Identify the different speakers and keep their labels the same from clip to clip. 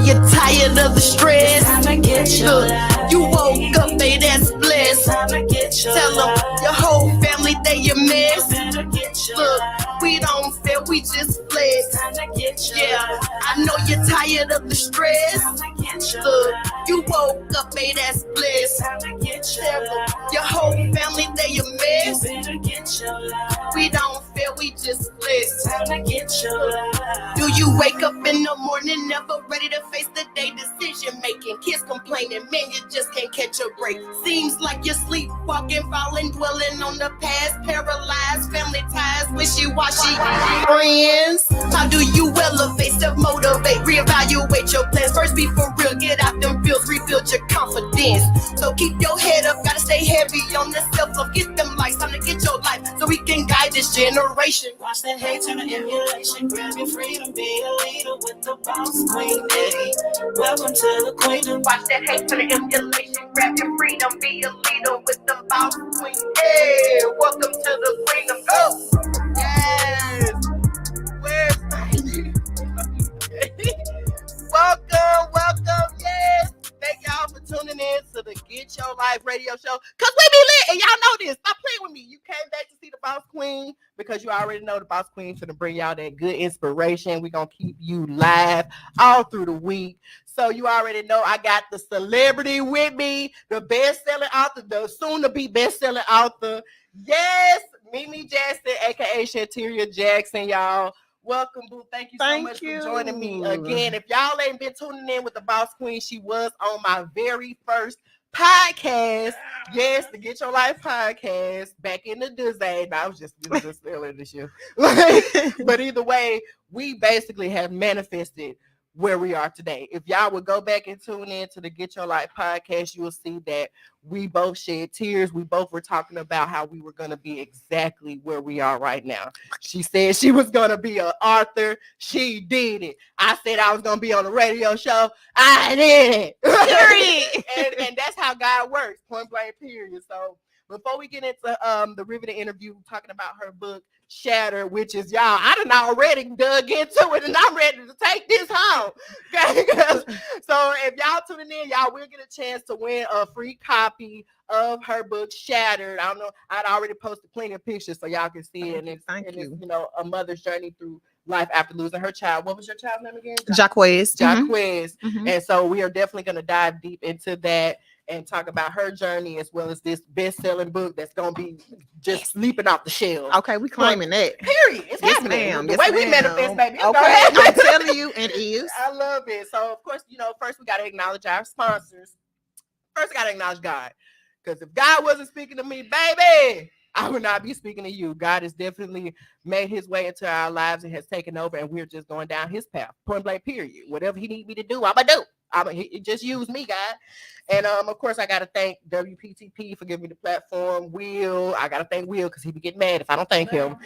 Speaker 1: you're tired of the stress.
Speaker 2: It's time to get your life.
Speaker 1: You woke up, they that's blessed.
Speaker 2: It's time to get your
Speaker 1: Tell them
Speaker 2: life.
Speaker 1: your whole family they your mess.
Speaker 2: Better get your
Speaker 1: Look,
Speaker 2: life.
Speaker 1: we don't fail, we just flex.
Speaker 2: It's time to get your
Speaker 1: Yeah,
Speaker 2: life.
Speaker 1: I know you're tired of the
Speaker 2: It's
Speaker 1: stress.
Speaker 2: time to get your
Speaker 1: Look,
Speaker 2: life.
Speaker 1: you woke up, they that's
Speaker 2: It's
Speaker 1: blessed.
Speaker 2: time to get your
Speaker 1: Tell them
Speaker 2: life.
Speaker 1: your whole family they your mess.
Speaker 2: Better get your life.
Speaker 1: We don't fail, we just
Speaker 2: It's
Speaker 1: flex.
Speaker 2: time to get your life.
Speaker 1: Do you wake up in the morning never ready to face the day? Decision making, kids complaining, man, you just can't catch a break. Seems like you're sleepwalking, falling, dwelling on the past, paralyzed, family ties, wishy-washy friends. How do you elevate, self-motivate, reevaluate your plans? First be for real, get out them bills, rebuild your confidence. So keep your head up, gotta stay heavy on the self-love, get them lights, time to get your life so we can guide this generation.
Speaker 2: Watch that hate turn to emulation. Grab your freedom, be a leader with the boss queen. Hey, welcome to the queen.
Speaker 1: Watch that hate for the emulation. Grab your freedom, be a leader with the boss queen. Hey, welcome to the queen of go. Yes. Where's welcome. Yes. Thank y'all for tuning in to the Get Your Life radio show. Cause we be lit, and y'all know this. Stop playing with me. You came back to see the boss queen because you already know the boss queen's gonna bring y'all that good inspiration. We're gonna keep you live all through the week. So you already know I got the celebrity with me, the best-selling author, the soon-to-be best-selling author. Yes, MeMe Jackson, aka Shanteria Jackson, y'all. Welcome, boo. Thank you so much for joining me again. If y'all ain't been tuning in with the Boss Queen, she was on my very first podcast. Yes, the Get Your Life podcast back in the day. I was just earlier this year. But either way, we basically have manifested where we are today. If y'all would go back and tune in to the Get Your Life podcast, you will see that we both shed tears. We both were talking about how we were going to be exactly where we are right now. She said she was going to be an author. She did it. I said I was going to be on a radio show. I did it. and that's how God works. Point blank, period. So before we get into the riveting interview talking about her book, Shatter, which is y'all, I done already dug into it and I'm ready to take this home. Okay? So if y'all tuning in, y'all will get a chance to win a free copy of her book, Shattered. I don't know, I'd already posted plenty of pictures so y'all can see it. And it's, you know, a mother's journey through life after losing her child. What was your child's name again?
Speaker 3: Jaquez.
Speaker 1: Mm-hmm. And so we are definitely going to dive deep into that and talk about her journey as well as this best-selling book that's going to be just leaping off the shelves.
Speaker 3: Okay, we claiming that.
Speaker 1: Period. It's happening.
Speaker 3: Ma'am.
Speaker 1: The way we manifest, baby.
Speaker 3: Okay, I'm telling you, it is.
Speaker 1: I love it. So, of course, you know, first we got to acknowledge our sponsors. First, we got to acknowledge God. Because if God wasn't speaking to me, baby, I would not be speaking to you. God has definitely made his way into our lives and has taken over, and we're just going down his path. Point blank, period. Whatever he needs me to do, I'm going to do. Just use me, God. And of course, I got to thank WPTP for giving me the platform. Will, I got to thank Will because he be getting mad if I don't thank him.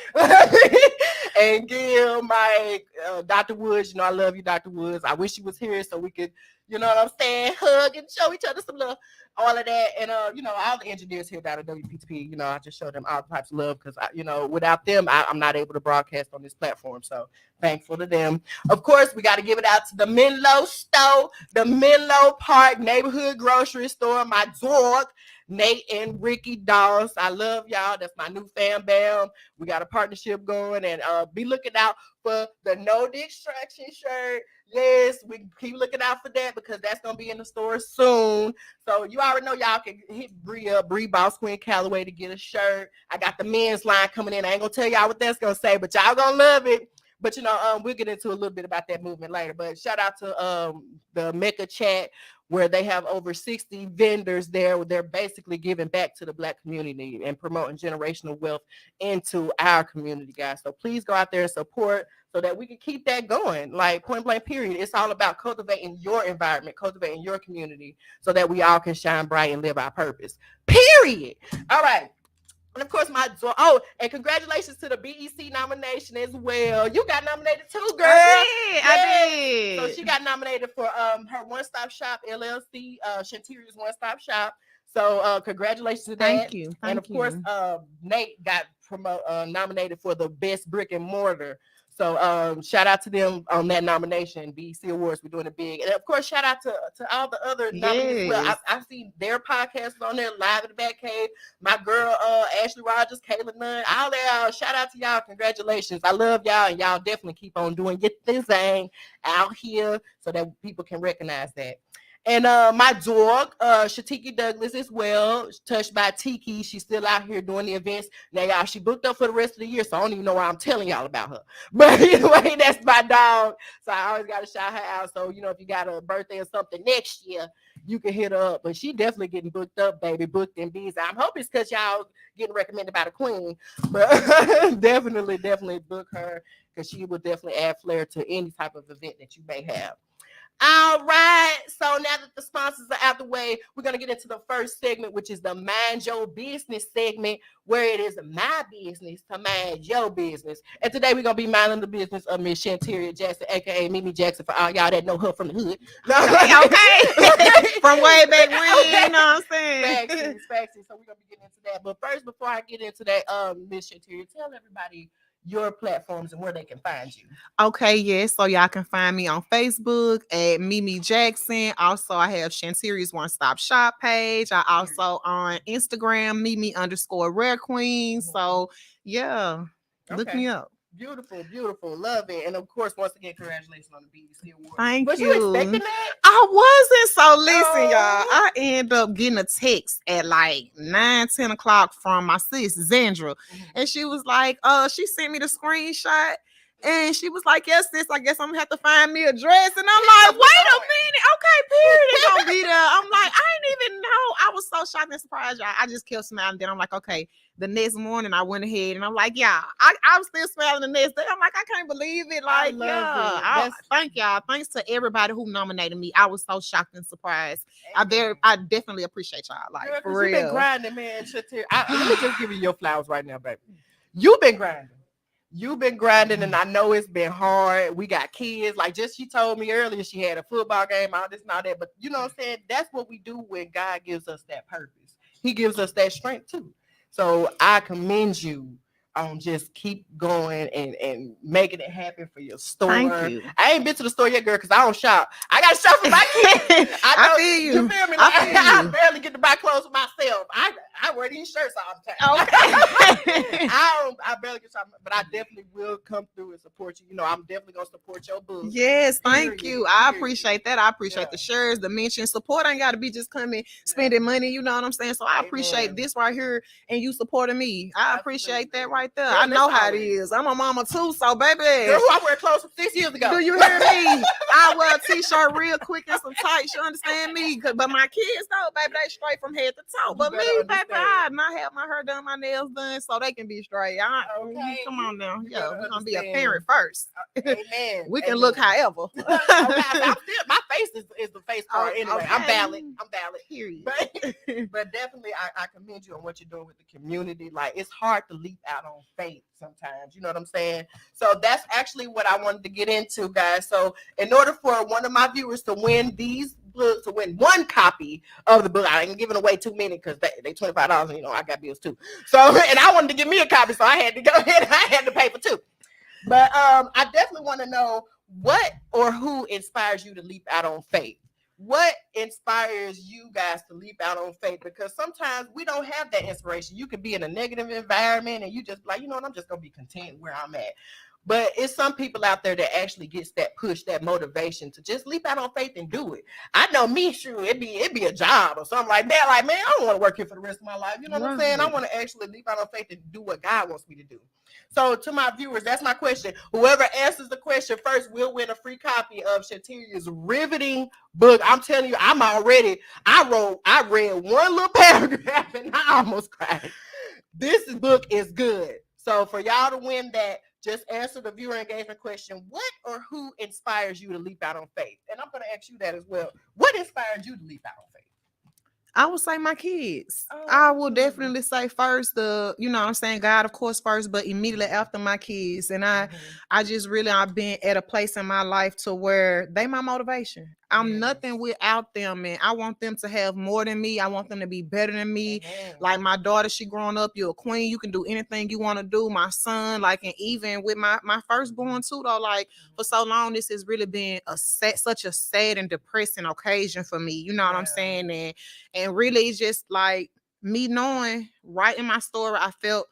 Speaker 1: And Gil, Mike, Dr. Woods, you know, I love you, Dr. Woods. I wish you was here so we could, you know what I'm saying, hug and show each other some love, all of that. And, you know, all the engineers here down at WPTP, you know, I just show them all types of love because, you know, without them, I'm not able to broadcast on this platform. So thankful to them. Of course, we got to give it out to the Menlo store, the Menlo Park neighborhood grocery store, my dog, Nate and Ricky Doss. I love y'all. That's my new fam bam. We got a partnership going, and be looking out for the No Distraction shirt. Yes, we keep looking out for that because that's gonna be in the store soon. So you already know y'all can hit Bree up, Bree Boss Queen Callaway, to get a shirt. I got the men's line coming in. I ain't gonna tell y'all what that's gonna say, but y'all gonna love it. But, you know, we'll get into a little bit about that movement later. But shout out to the Mecca Chat, where they have over 60 vendors there. They're basically giving back to the Black community and promoting generational wealth into our community, guys. So please go out there and support so that we can keep that going. Like, point blank, period. It's all about cultivating your environment, cultivating your community so that we all can shine bright and live our purpose. Period. All right. And of course, and congratulations to the BEC nomination as well. You got nominated too, girl.
Speaker 3: I did.
Speaker 1: So she got nominated for her One Stop Shop LLC, Shanteria's One Stop Shop. So congratulations to that.
Speaker 3: Thank you.
Speaker 1: And of course, Nate got nominated for the best brick and mortar. So shout out to them on that nomination. BEC Awards, we're doing it big. And of course, shout out to all the other nominees as well.
Speaker 3: Yes.
Speaker 1: I've seen their podcasts on there, Live in the Back Cave. My girl Ashley Rogers, Kayla Nunn, all that. Shout out to y'all. Congratulations. I love y'all, and y'all definitely keep on doing your thing out here so that people can recognize that. And my dog, Shatiki Douglas as well, touched by Tiki. She's still out here doing the events. Now, y'all, she booked up for the rest of the year, so I don't even know why I'm telling y'all about her. But anyway, that's my dog. So I always got to shout her out. So, if you got a birthday or something next year, you can hit her up. But she definitely getting booked up, baby, booked and busy. I'm hoping it's because y'all getting recommended by the queen. But definitely book her because she will definitely add flair to any type of event that you may have. All right. So now that the sponsors are out the way, we're going to get into the first segment, which is the Mind Your Business segment, where it is my business to mind your business. And today we're going to be minding the business of Miss Shanteria Jackson, a.k.a. MeMe Jackson, for all y'all that know her from the hood.
Speaker 3: Okay. From way back when, you know what I'm saying?
Speaker 1: Facts. So we're going to be getting into that. But first, before I get into that, Miss Shanteria, tell everybody your platforms and where they can find you.
Speaker 3: Okay, yes. So y'all can find me on Facebook at MeMe Jackson. Also, I have Shanteria's One Stop Shop page. I also on Instagram, MeMe_Rare Queen. So yeah, look me up.
Speaker 1: Beautiful, love it. And of course, once again, congratulations on the BEC Award.
Speaker 3: Thank
Speaker 1: Was
Speaker 3: you.
Speaker 1: expecting that?
Speaker 3: I wasn't. So listen, y'all. I end up getting a text at like 9-10 o'clock from my sis Zandra, and she was like, she sent me the screenshot. And she was like, yes, sis, I guess I'm gonna have to find me a dress. And I'm like, wait a minute. Okay, period. It's gonna be there. I'm like, I didn't even know. I was so shocked and surprised, y'all. I just kept smiling. Then I'm like, okay. The next morning I went ahead and I'm like, yeah, I was still smiling the next day. I'm like, I can't believe it. Like, thank y'all. Thanks to everybody who nominated me. I was so shocked and surprised. I definitely appreciate y'all. Like, girl, for real.
Speaker 1: You've been grinding, man. Let me just give you your flowers right now, baby. You've been grinding, and I know it's been hard. We got kids. Like she told me earlier, she had a football game, all this and all that. But you know what I'm saying? That's what we do when God gives us that purpose. He gives us that strength too. So I commend you on just keep going and making it happen for your store.
Speaker 3: Thank you.
Speaker 1: I ain't been to the store yet, girl, because I don't shop. I got to shop for my kids.
Speaker 3: I feel you.
Speaker 1: You feel me? Like, I barely get to buy clothes for myself. I wear these shirts all the time.
Speaker 3: Okay.
Speaker 1: I barely get shopping, but I definitely will come through and support you. I'm definitely gonna support your book.
Speaker 3: Yes, thank you. I appreciate that. I appreciate the shirts, the mention. Support ain't gotta be just coming, spending money, you know what I'm saying? So I appreciate this right here and you supporting me. I appreciate that right there. Girl, I know how it is. I'm a mama too, so baby.
Speaker 1: Girl, I wear clothes from 6 years ago.
Speaker 3: Do you hear me? I wear a t-shirt real quick and some tights, you understand me? But my kids though, baby, they straight from head to toe. But me, baby, I not have my hair done, my nails done, so they can be straight. Come on now. Yeah, we're gonna be a parent first.
Speaker 1: Amen.
Speaker 3: We can look however.
Speaker 1: My face is the face part anyway.
Speaker 3: Okay.
Speaker 1: I'm valid.
Speaker 3: Period.
Speaker 1: But definitely I commend you on what you're doing with the community. Like, it's hard to leap out on faith sometimes. You know what I'm saying? So that's actually what I wanted to get into, guys. So in order for one of my viewers to win these books, to win one copy of the book, I ain't giving away too many because they $25, and I got bills too. So, and I wanted to give me a copy, so I had to go ahead and I had to pay for two. But I definitely want to know what or who inspires you to leap out on faith. What inspires you guys to leap out on faith? Because sometimes we don't have that inspiration. You could be in a negative environment and you just like, I'm just going to be content where I'm at. But it's some people out there that actually gets that push, that motivation to just leap out on faith and do it. I know me, sure, it'd be a job or something like that. Like, man, I don't want to work here for the rest of my life. You know what I'm saying? I want to actually leap out on faith and do what God wants me to do. So to my viewers, that's my question. Whoever answers the question first will win a free copy of Shanteria's riveting book. I'm telling you, I read one little paragraph and I almost cried. This book is good. So for y'all to win that, just answer the viewer engagement question. What or who inspires you to leap out on faith? And I'm going to ask you that as well. What inspired you to leap out on faith?
Speaker 3: I would say my kids. I will definitely say first God, of course, first, but immediately after my kids. And I've been at a place in my life to where they my motivation. I'm nothing without them, and I want them to have more than me. I want them to be better than me. Like my daughter, she growing up, you're a queen. You can do anything you want to do. My son, like, and even with my firstborn too, though, like for so long, this has really been such a sad and depressing occasion for me. You know what I'm saying? And really, it's just like me knowing right in my story, I felt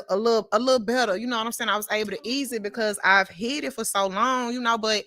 Speaker 3: a little better. You know what I'm saying? I was able to ease it because I've hid it for so long, but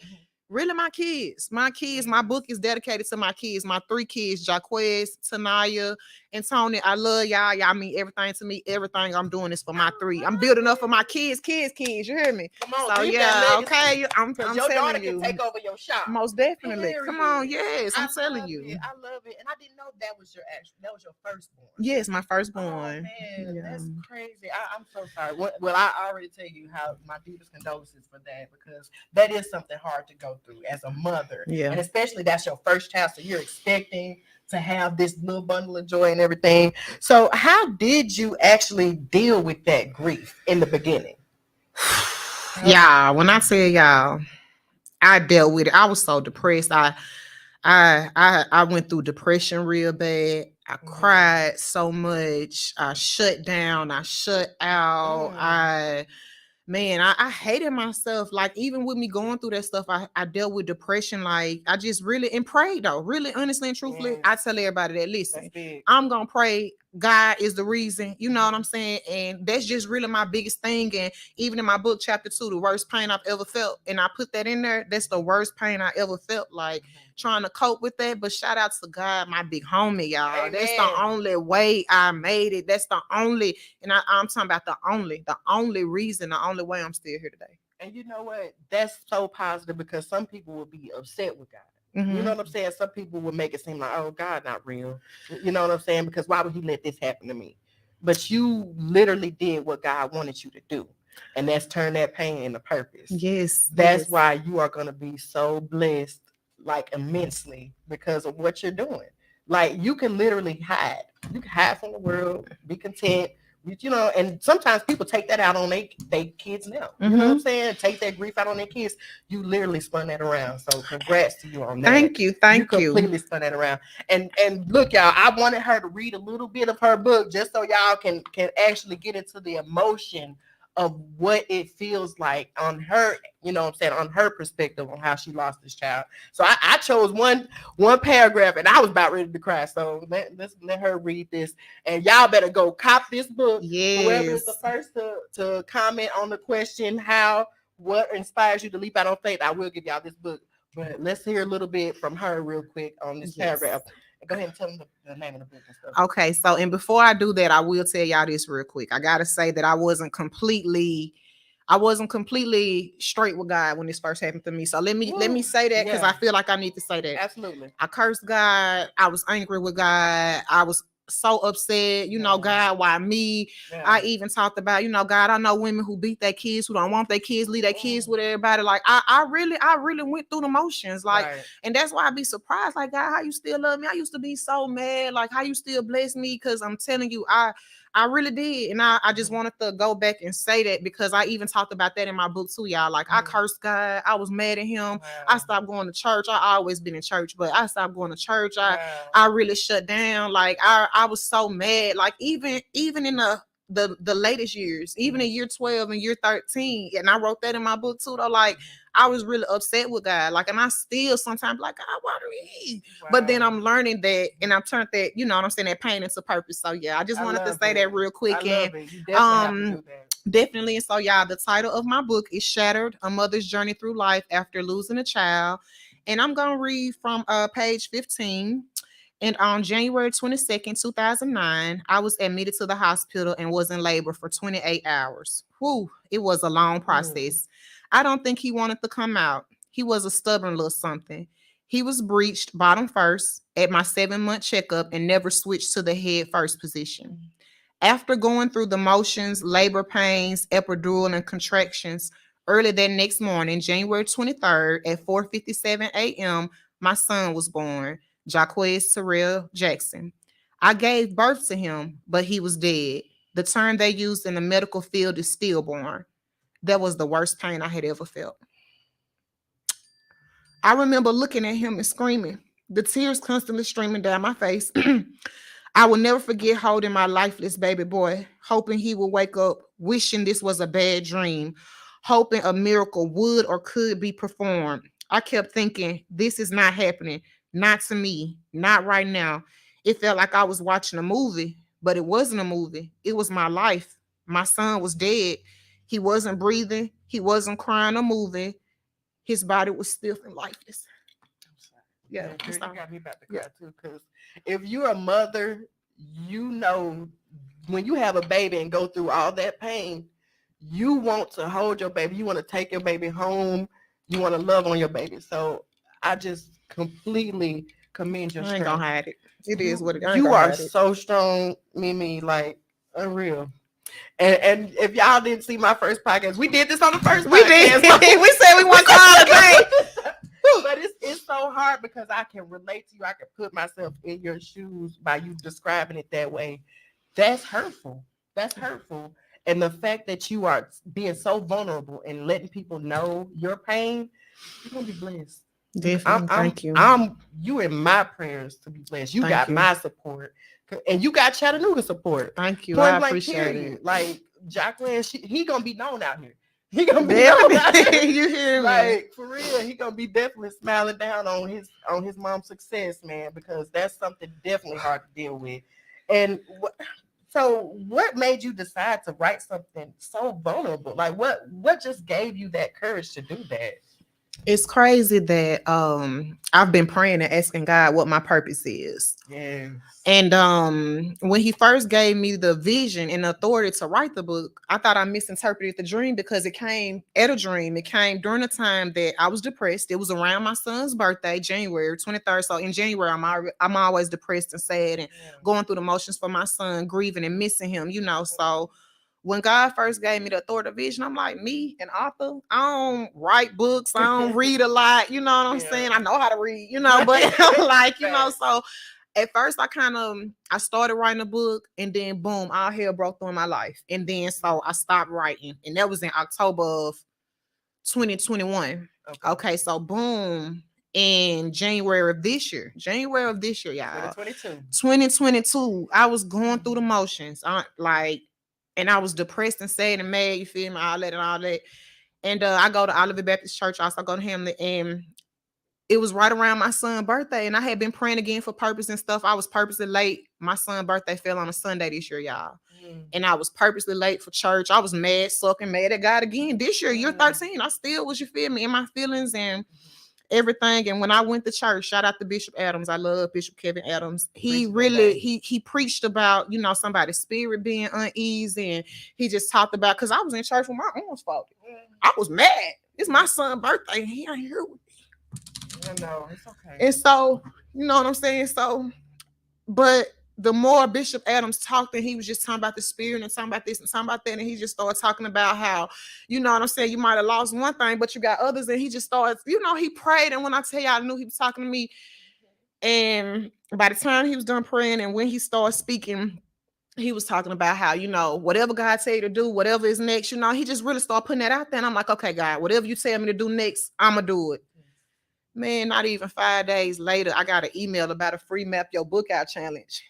Speaker 3: really my kids, my book is dedicated to my kids, my 3 kids, Jaquez, Tanaya, and Tony. I love y'all. Y'all mean everything to me. Everything I'm doing is for my 3. I'm building up for my kids. You hear me?
Speaker 1: Come on,
Speaker 3: So
Speaker 1: yeah,
Speaker 3: okay, I'm
Speaker 1: your daughter
Speaker 3: telling
Speaker 1: can
Speaker 3: you.
Speaker 1: take over your shop.
Speaker 3: Most definitely. Come on, yes, I'm telling you.
Speaker 1: I love it. And I didn't know that was your firstborn.
Speaker 3: Yes, my
Speaker 1: Oh
Speaker 3: firstborn.
Speaker 1: man, that's crazy. I'm so sorry. Well, I already tell you how my deepest condolences for that, because that is something hard to go through as a mother.
Speaker 3: Yeah.
Speaker 1: And especially that's your first child, so you're expecting to have this little bundle of joy and everything. So how did you actually deal with that grief in the beginning?
Speaker 3: Yeah, when I tell y'all, I dealt with it. I was so depressed. I went through depression real bad. I cried so much. I shut down. I shut out. I hated myself. Like, even with me going through that stuff, I dealt with depression. Like, I just really, and prayed though. Really, honestly and truthfully, I tell everybody that, listen, I'm gonna pray. God is the reason, you know what I'm saying? And that's just really my biggest thing. And even in my book, chapter 2, the worst pain I've ever felt. And I put that in there. That's the worst pain I ever felt, like trying to cope with that. But shout out to God, my big homie, y'all. Amen. That's the only way I made it. That's the only, and I'm talking about the only reason, the only way I'm still here today.
Speaker 1: And you know what? That's so positive, because some people will be upset with God. You know what I'm saying? Some people will make it seem like, oh, God not real. You know what I'm saying? Because why would he let this happen to me? But you literally did what God wanted you to do. And that's turn that pain into purpose.
Speaker 3: Yes.
Speaker 1: That's why you are going to be so blessed, like immensely, because of what you're doing. Like, you can literally hide. You can hide from the world, be content. And sometimes people take that out on they kids now. You know what I'm saying? Take that grief out on their kids. You literally spun that around. So congrats to you on that.
Speaker 3: Thank you.
Speaker 1: You completely spun that around. And look, y'all, I wanted her to read a little bit of her book just so y'all can actually get into the emotion of what it feels like on her, on her perspective on how she lost this child. So I chose one paragraph, and I was about ready to cry. So let's let her read this, and y'all better go cop this book.
Speaker 3: Yes.
Speaker 1: Whoever is the first to comment on the question, what inspires you to leap out on faith, I will give y'all this book. But let's hear a little bit from her real quick on this paragraph. Go ahead and tell them the name of the book and stuff.
Speaker 3: Okay, so, and before I do that, I will tell y'all this real quick. I gotta say that I wasn't completely straight with God when this first happened to me. So let me say that, because I feel like I need to say that.
Speaker 1: Absolutely.
Speaker 3: I cursed God. I was angry with God. I was so upset, God, why me? I even talked about, God, I know women who beat their kids, who don't want their kids, leave their kids with everybody. Like, I really went through the motions. Like, and that's why I be surprised, like, God, how you still love me? I used to be so mad, like, how you still bless me? Because I'm telling you, I really did. And I just wanted to go back and say that, because I even talked about that in my book too, y'all. Like, I cursed God. I was mad at him. I stopped going to church. I always been in church, but I stopped going to church. I really shut down. Like, I was so mad. Like, even in the latest years, even in year 12 and year 13, and I wrote that in my book too, though. Like, I was really upset with God. Like, and I still sometimes like, God, why me? But then I'm learning that, and I've turned that, that pain into purpose. So yeah, I just wanted to say that real quick. And definitely. And so, y'all, the title of my book is Shattered: A Mother's Journey Through Life After Losing a Child. And I'm gonna read from page 15. And on January 22nd, 2009, I was admitted to the hospital and was in labor for 28 hours. Whew, it was a long process. I don't think he wanted to come out. He was a stubborn little something. He was breached bottom first at my 7-month checkup and never switched to the head first position. After going through the motions, labor pains, epidural, and contractions, early that next morning, January 23rd at 4:57 a.m., my son was born, Jaquez Terrell Jackson. I gave birth to him, but he was dead. The term they used in the medical field is stillborn. That was the worst pain I had ever felt. I remember looking at him and screaming, the tears constantly streaming down my face. I will never forget holding my lifeless baby boy, hoping he would wake up, wishing this was a bad dream, hoping a miracle would or could be performed. I kept thinking, this is not happening. Not to me. Not right now. It felt like I was watching a movie, but it wasn't a movie. It was my life. My son was dead. He wasn't breathing. He wasn't crying or moving. His body was stiff and lifeless. Yeah,
Speaker 1: Man, girl, you got me about to
Speaker 3: Yeah.
Speaker 1: cry too. Because if you're a mother, you know when you have a baby and go through all that pain, you want to hold your baby. You want to take your baby home. You want to love on your baby. So I just completely commend your
Speaker 3: I ain't
Speaker 1: strength.
Speaker 3: gonna hide it. It is what it is.
Speaker 1: You are so strong, Mimi, like unreal. And if y'all didn't see my first podcast, we did this on the first
Speaker 3: We
Speaker 1: podcast.
Speaker 3: did. We said we want to call again.
Speaker 1: But it's so hard because I can relate to you. I can put myself in your shoes by you describing it that way. That's hurtful. That's hurtful. And the fact that you are being so vulnerable and letting people know your pain, you're gonna be blessed.
Speaker 3: Definitely. Thank you.
Speaker 1: I'm you in my prayers to be blessed. You
Speaker 3: Thank
Speaker 1: got
Speaker 3: you.
Speaker 1: my support. And you got Chattanooga support.
Speaker 3: Thank you.
Speaker 1: Point
Speaker 3: I
Speaker 1: blank,
Speaker 3: appreciate
Speaker 1: period.
Speaker 3: it.
Speaker 1: Like Jacqueline, he gonna be known out here. He gonna be known out
Speaker 3: Definitely.
Speaker 1: here.
Speaker 3: You hear me?
Speaker 1: Like for real, he gonna be definitely smiling down on his mom's success, man, because that's something definitely hard to deal with. And so, what made you decide to write something so vulnerable? Like, what just gave you that courage to do that?
Speaker 3: It's crazy that I've been praying and asking God what my purpose is.
Speaker 1: Yeah.
Speaker 3: And when he first gave me the vision and the authority to write the book, I thought I misinterpreted the dream because it came at a dream. It came during a time that I was depressed. It was around my son's birthday, January 23rd. So in January, I'm always depressed and sad and going through the motions for my son, grieving and missing him, you know. So when God first gave me the authority vision, I'm like, me, an author, I don't write books, I don't read a lot, you know what I'm saying? I know how to read, you know, but like, you know, so at first I started writing a book and then boom, all hell broke through in my life. And then so I stopped writing. And that was in October of 2021. Okay, so boom. In January of this year, y'all. 2022. I was going through the motions. And I was depressed and sad and mad, you feel me? All that. And I go to Olivet Baptist Church, also go to Hamlet, and it was right around my son's birthday, and I had been praying again for purpose and stuff. I was purposely late. My son's birthday fell on a Sunday this year, y'all. And I was purposely late for church. I was mad, sucking, mad at God again. This year, year 13, I still was, you feel me, in my feelings and everything. And when I went to church, shout out to Bishop Adams. I love Bishop Kevin Adams. He really, he preached about, you know, somebody's spirit being uneasy. And he just talked about, because I was in church with my arms folded. I was mad. It's my son's birthday, and he ain't here with me.
Speaker 1: No, it's okay.
Speaker 3: And so, you know what I'm saying? So, but the more Bishop Adams talked, and he was just talking about the spirit and talking about this and talking about that, and he just started talking about how, you know what I'm saying, you might have lost one thing, but you got others, and he just started, you know, he prayed, and when I tell you, I knew he was talking to me, and by the time he was done praying, and when he started speaking, he was talking about how, you know, whatever God tell you to do, whatever is next, you know, he just really started putting that out there, and I'm like, okay, God, whatever you tell me to do next, I'm gonna do it. Man, not even 5 days later, I got an email about a free Map Your Book Out challenge.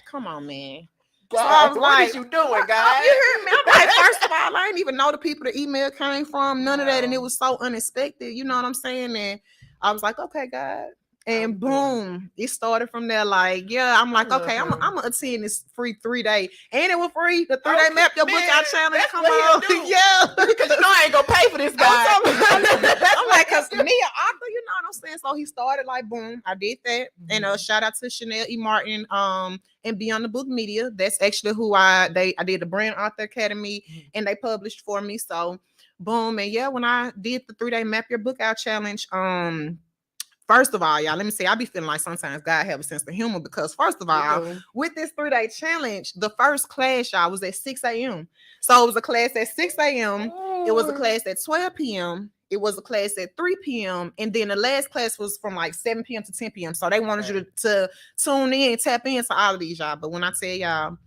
Speaker 3: Come on, man.
Speaker 1: God,
Speaker 3: so I was
Speaker 1: what
Speaker 3: like,
Speaker 1: is you doing, God?
Speaker 3: You hear me? I'm like, first of all, I didn't even know the people the email came from, none of that. And it was so unexpected. You know what I'm saying? And I was like, okay, God. And boom, it started from there. Like, yeah, I'm like, okay, I'm gonna attend this free 3-day, and it was free. The 3-day Map Your Book Out challenge. Come on, yeah,
Speaker 1: because you know I ain't gonna pay for this guy.
Speaker 3: I'm like, cause me, an author, you know what I'm saying. So he started like, boom, I did that, and shout out to Chanel E. Martin, and Beyond the Book Media. That's actually who I did the Brand Author Academy, and they published for me. So, boom, and yeah, when I did the 3-day Map Your Book Out challenge, first of all, y'all, let me say, I be feeling like sometimes God have a sense of humor because first of all, with this 3-day challenge, the first class, y'all, was at 6 a.m. So it was a class at 6 a.m. It was a class at 12 p.m. It was a class at 3 p.m. And then the last class was from like 7 p.m. to 10 p.m. So they wanted you to tune in, tap into all of these, y'all. But when I tell y'all,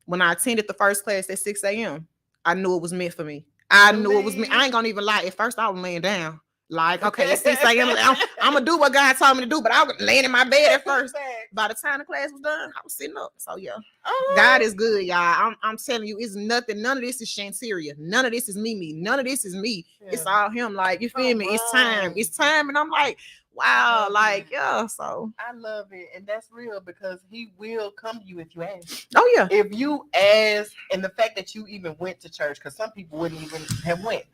Speaker 3: when I attended the first class at 6 a.m., I knew it was meant for me. I knew it was me. I ain't gonna even lie. At first, I was laying down. Like, okay, at 6 a.m., I'm gonna do what God told me to do, but I was laying in my bed at first.
Speaker 1: Facts.
Speaker 3: By the time the class was done, I was sitting up. So yeah,
Speaker 1: Oh,
Speaker 3: God is good, y'all. I'm telling you, it's nothing. None of this is Shanteria. None of this is MeMe. None of this is me.
Speaker 1: yeah.
Speaker 3: It's all him. Like, you feel
Speaker 1: Come
Speaker 3: me? It's time.
Speaker 1: on.
Speaker 3: It's time, and I'm like, wow,
Speaker 1: Love
Speaker 3: like
Speaker 1: it.
Speaker 3: yeah. So
Speaker 1: I love it, and that's real because he will come to you if you ask.
Speaker 3: oh yeah,
Speaker 1: If you ask, and the fact that you even went to church, because some people wouldn't even have went.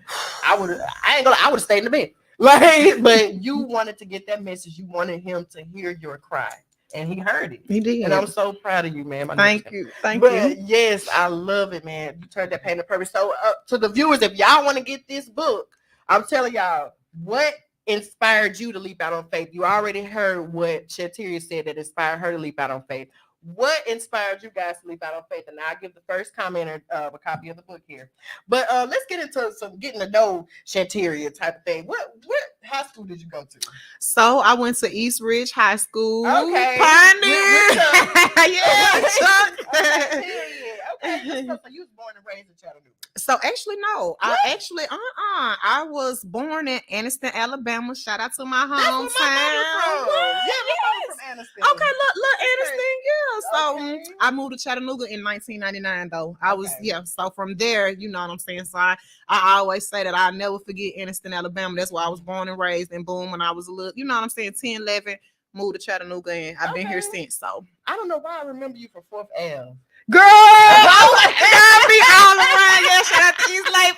Speaker 1: I would have stayed in the bed. Like, but you wanted to get that message. You wanted him to hear your cry, and he heard it.
Speaker 3: he did.
Speaker 1: And I'm so proud of you, man. My
Speaker 3: Thank
Speaker 1: nigga.
Speaker 3: you, thank
Speaker 1: But
Speaker 3: you.
Speaker 1: yes, I love it, man. You turned that pain to purpose. So to the viewers, if y'all want to get this book, I'm telling y'all what inspired you to leap out on faith. You already heard what Shanteria said that inspired her to leap out on faith. What inspired you guys to leap out on faith? And I'll give the first commenter a copy of the book here. But let's get into some getting to know Shanteria type of thing. What high school did you go to?
Speaker 3: So I went to East Ridge High School.
Speaker 1: Okay.
Speaker 3: Pioneer. Yeah, Chuck.
Speaker 1: Okay, period. Okay. So you was born and raised in Chattanooga.
Speaker 3: So actually, no.
Speaker 1: What?
Speaker 3: I was born in Anniston, Alabama. Shout out to my
Speaker 1: That's
Speaker 3: hometown.
Speaker 1: where my mama from.
Speaker 3: What?
Speaker 1: Yeah, my mama from Anniston.
Speaker 3: Okay, look, Anniston, yeah. So
Speaker 1: Okay.
Speaker 3: I moved to Chattanooga in 1999, though. I was,
Speaker 1: Okay.
Speaker 3: yeah. So from there, you know what I'm saying? So I always say that I'll never forget Anniston, Alabama. That's where I was born and raised. And boom, when I was a little, you know what I'm saying, 10, 11, moved to Chattanooga, and I've been here
Speaker 1: Okay.
Speaker 3: since. So,
Speaker 1: I don't know why I remember you from 4th Ave.
Speaker 3: girl, I be all around. Yeah, shout out to East Lake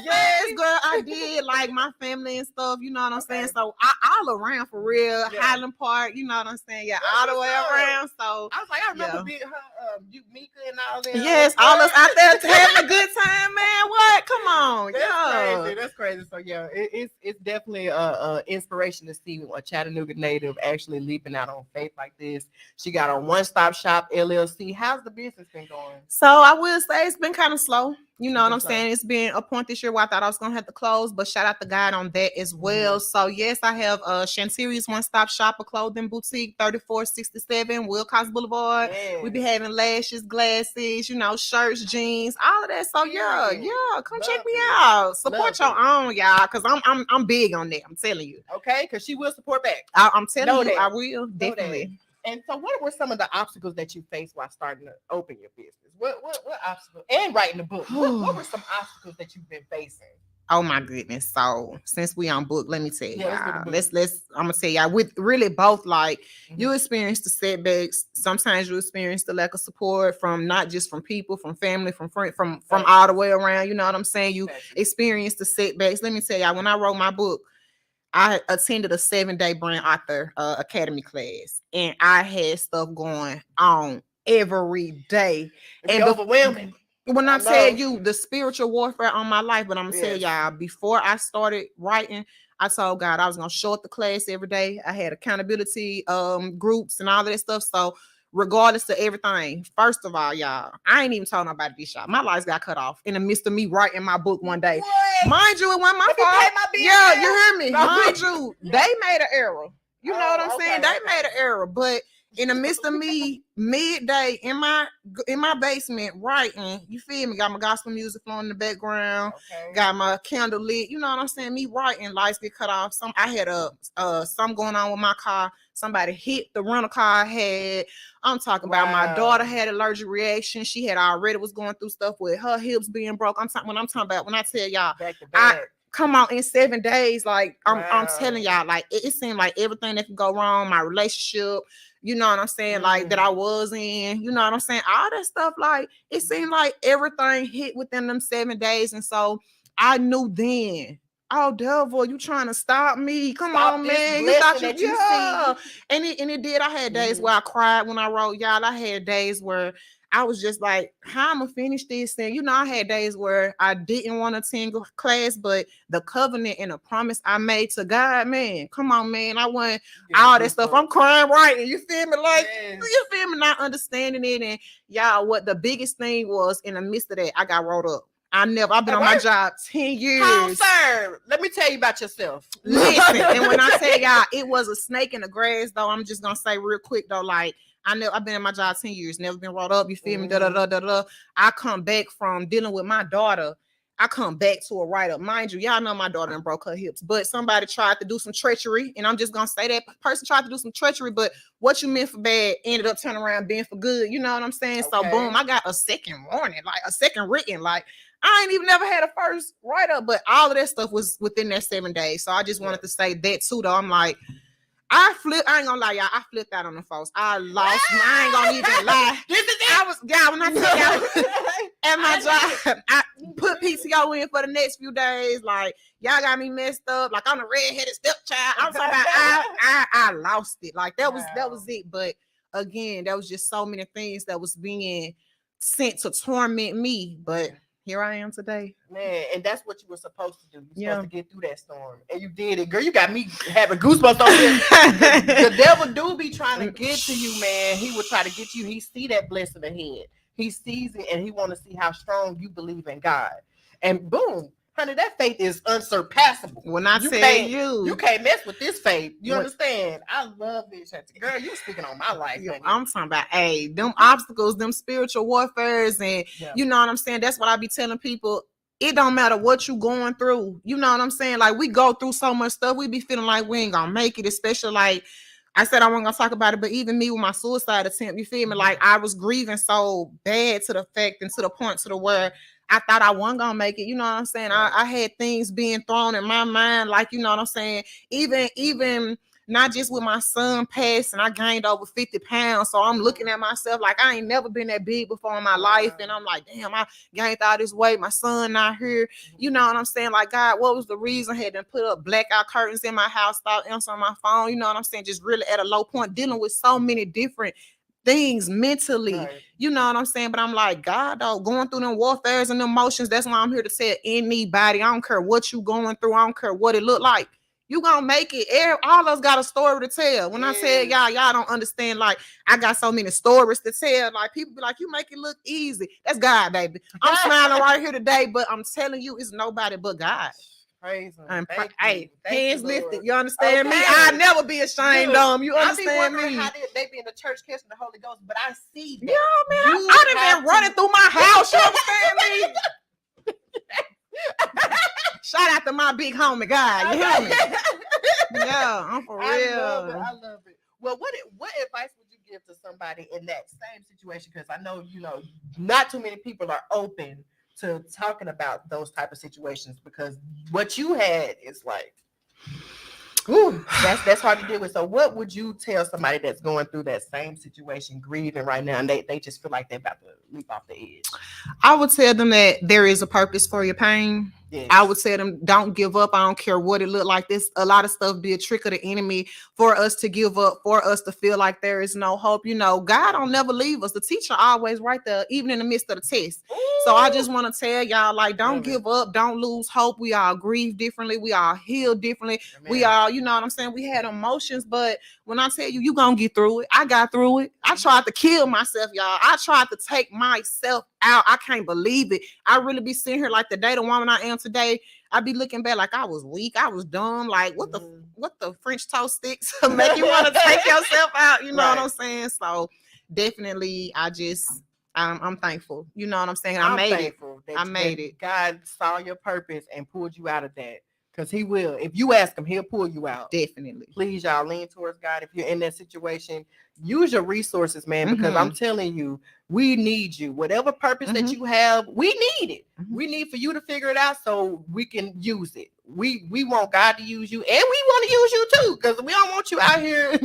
Speaker 3: Yes, girl, I did. Like my family and stuff, you know what I'm saying? So I all around for real.
Speaker 1: Yeah.
Speaker 3: Highland Park, you know what I'm saying? Yeah,
Speaker 1: That's
Speaker 3: all the way
Speaker 1: what's up.
Speaker 3: around. So
Speaker 1: I was like, I remember
Speaker 3: Yeah.
Speaker 1: being her, you, Mika, and all that.
Speaker 3: yes, all us out there having a good time, man. What? Come on.
Speaker 1: That's
Speaker 3: Yeah.
Speaker 1: crazy. That's crazy. So yeah, it's definitely a inspiration to see a Chattanooga native actually leaping out on faith like this. She got a one-stop shop LLC. How's the business been going?
Speaker 3: So I will say it's been kind of slow. You know
Speaker 1: It's
Speaker 3: what
Speaker 1: been
Speaker 3: I'm
Speaker 1: slow.
Speaker 3: saying? It's been a point this year where I thought I was gonna have to close, but shout out to God on that as well. So yes, I have Shanteria's one-stop shop, a clothing boutique, 3467 Wilcox Boulevard.
Speaker 1: Yeah.
Speaker 3: We be having lashes, glasses, you know, shirts, jeans, all of that. So yeah,
Speaker 1: Period.
Speaker 3: come
Speaker 1: Love
Speaker 3: check me
Speaker 1: it.
Speaker 3: out. Support
Speaker 1: Love
Speaker 3: your own, y'all, because I'm big on that. I'm telling you.
Speaker 1: Okay, because she will support back.
Speaker 3: I'm telling
Speaker 1: Know
Speaker 3: you,
Speaker 1: that.
Speaker 3: I will
Speaker 1: Know
Speaker 3: definitely.
Speaker 1: And so, what were some of the obstacles that you faced while starting to open your business? What obstacles? And writing the book. What were some obstacles that you've been facing?
Speaker 3: Oh my goodness. So since we on book, let me tell you,
Speaker 1: Yeah,
Speaker 3: let's I'm gonna tell y'all with really both, like
Speaker 1: Mhm.
Speaker 3: you experience the setbacks. Sometimes you experience the lack of support from not just from people, from family, from friends, from all the way around. You know what I'm saying? You experience the setbacks. Let me tell y'all, when I wrote my book, I attended a 7-day brand author academy class, and I had stuff going on every day.
Speaker 1: And overwhelming.
Speaker 3: When
Speaker 1: I
Speaker 3: I tell
Speaker 1: know.
Speaker 3: you the spiritual warfare on my life, but I'm gonna tell
Speaker 1: Yes.
Speaker 3: y'all, before I started writing, I told God I was gonna show up to class every day. I had accountability groups and all of that stuff. So regardless of everything, first of all, y'all, I ain't even told nobody this, y'all. My lights got cut off in the midst of me writing my book one day.
Speaker 1: What?
Speaker 3: Mind you, it wasn't my
Speaker 1: Let me
Speaker 3: fault.
Speaker 1: pay my bills
Speaker 3: Yeah,
Speaker 1: now.
Speaker 3: you hear me?
Speaker 1: No.
Speaker 3: Mind you, they made an error. You know what I'm
Speaker 1: Oh,
Speaker 3: saying?
Speaker 1: okay,
Speaker 3: They made an error, but in the midst of me midday in my basement writing, you feel me? Got my gospel music flowing in the background,
Speaker 1: Okay.
Speaker 3: got my candle lit. You know what I'm saying? Me writing, lights get cut off. I had some going on with my car. Somebody hit the rental car I had. I'm talking about my daughter had allergic reaction. She had already was going through stuff with her hips being broke. When I tell y'all,
Speaker 1: Back to back.
Speaker 3: come on in 7 days, like I'm
Speaker 1: Wow.
Speaker 3: telling y'all, like it seemed like everything that could go wrong, my relationship, you know what I'm saying, like that I was in, you know what I'm saying, all that stuff, like it seemed like everything hit within them 7 days. And so I knew then, oh devil, you trying to stop me? Come
Speaker 1: Stop
Speaker 3: on,
Speaker 1: this
Speaker 3: man. You thought
Speaker 1: blessing
Speaker 3: you,
Speaker 1: that you
Speaker 3: yeah. And it did. I had days where I cried when I wrote, y'all. I had days where I was just like, how I'm gonna finish this thing. You know, I had days where I didn't want to attend class, but the covenant and the promise I made to God, man, come on, man. I want all that stuff. I'm crying writing. You feel me? Like, you feel me? Not understanding it. And y'all, what the biggest thing was in the midst of that, I got wrote up. I've been on my job 10 years.
Speaker 1: How, sir? Let me tell you about yourself.
Speaker 3: Listen, and when I tell y'all, it was a snake in the grass, though. I'm just gonna say real quick, though, like I've been in my job 10 years, never been brought up. You feel me? Da da da da da. I come back from dealing with my daughter. I come back to a write-up. Mind you, y'all know my daughter done broke her hips, but somebody tried to do some treachery, and I'm just gonna say that person tried to do some treachery, but what you meant for bad ended up turning around being for good. You know what I'm saying? So
Speaker 1: Okay.
Speaker 3: boom, I got a second warning, like a second written. Like I ain't even never had a first write-up, but all of that stuff was within that 7 days. So I just wanted to say that too, though. I'm like, I ain't gonna lie, y'all. I flipped out on the folks. I lost. I ain't gonna even lie.
Speaker 1: This is
Speaker 3: I was, y'all, when I tell y'all at my job, I put PTO in for the next few days. Like, y'all got me messed up. Like, I'm a redheaded stepchild. I'm talking about I lost it. Like, that was it. But again, that was just so many things that was being sent to torment me. But here I am today.
Speaker 1: Man, and that's what you were supposed to do. You're supposed to get through that storm. And you did it. Girl, you got me having goosebumps on here. The devil do be trying to get to you, man. He will try to get you. He see that blessing ahead. He sees it, and he want to see how strong you believe in God. And boom, honey, that faith is unsurpassable.
Speaker 3: When I
Speaker 1: you can't mess with this faith. You understand? I love this. Girl, you speaking on my life. Honey.
Speaker 3: I'm talking about, them obstacles, them spiritual warfares, and you know what I'm saying? That's what I be telling people. It don't matter what you going through. You know what I'm saying? Like, we go through so much stuff. We be feeling like we ain't gonna make it, especially like I said I wasn't gonna talk about it, but even me with my suicide attempt, you feel me? Like, I was grieving so bad to the fact and to the point to the where I thought I wasn't gonna make it. You know what I'm saying? I had things being thrown in my mind, like, you know what I'm saying? Even not just with my son passing, I gained over 50 pounds. So I'm looking at myself like I ain't never been that big before in my life. And I'm like, damn, I gained all this weight. My son not here. You know what I'm saying? Like, God, what was the reason? I had to put up blackout curtains in my house, stop answering my phone. You know what I'm saying? Just really at a low point, dealing with so many different things mentally, you know what I'm saying? But I'm like, God, dog, going through them warfares and them emotions, that's why I'm here to tell anybody, I don't care what you going through, I don't care what it look like, you gonna make it. All of us got a story to tell. When I said y'all don't understand, like, I got so many stories to tell. Like, people be like, you make it look easy. That's God, baby. I'm smiling right here today, but I'm telling you, it's nobody but God.
Speaker 1: Praise him.
Speaker 3: Hands lifted. You understand me? I'll never be ashamed, You understand me?
Speaker 1: How they be in the church catching the Holy Ghost, but I see that.
Speaker 3: Yeah, man. I done been running through my house. You understand me? Shout out to my big homie, God. You hear me? Yeah, I'm for real.
Speaker 1: I love it. Well, what advice would you give to somebody in that same situation? Because I know, not too many people are open to talking about those type of situations, because what you had is like, ooh, that's hard to deal with. So what would you tell somebody that's going through that same situation, grieving right now, and they just feel like they're about to leap off the edge?
Speaker 3: I would tell them that there is a purpose for your pain.
Speaker 1: Yes.
Speaker 3: I would tell them, don't give up. I don't care what it look like. This, a lot of stuff be a trick of the enemy for us to give up, for us to feel like there is no hope. God don't never leave us. The teacher always right there, even in the midst of the test. Ooh. So I just want to tell y'all, like, don't give up. Don't lose hope. We all grieve differently. We all heal differently. Amen. We all, you know what I'm saying? We had emotions, but when I tell you, you gonna get through it. I got through it. I tried to kill myself, y'all. I tried to take myself out. I can't believe it. I really be sitting here like the day the woman I am today. I be looking back like I was weak. I was dumb. Like, what the French toast sticks make you want to take yourself out? You know what I'm saying? So definitely, I'm thankful. You know what I'm saying? I made it.
Speaker 1: God saw your purpose and pulled you out of that. Because he will. If you ask him, he'll pull you out.
Speaker 3: Definitely.
Speaker 1: Please, y'all, lean towards God. If you're in that situation, use your resources, man, because I'm telling you, we need you. Whatever purpose that you have, we need it. We need for you to figure it out so we can use it. We want God to use you, and we want to use you too, because we don't want you out here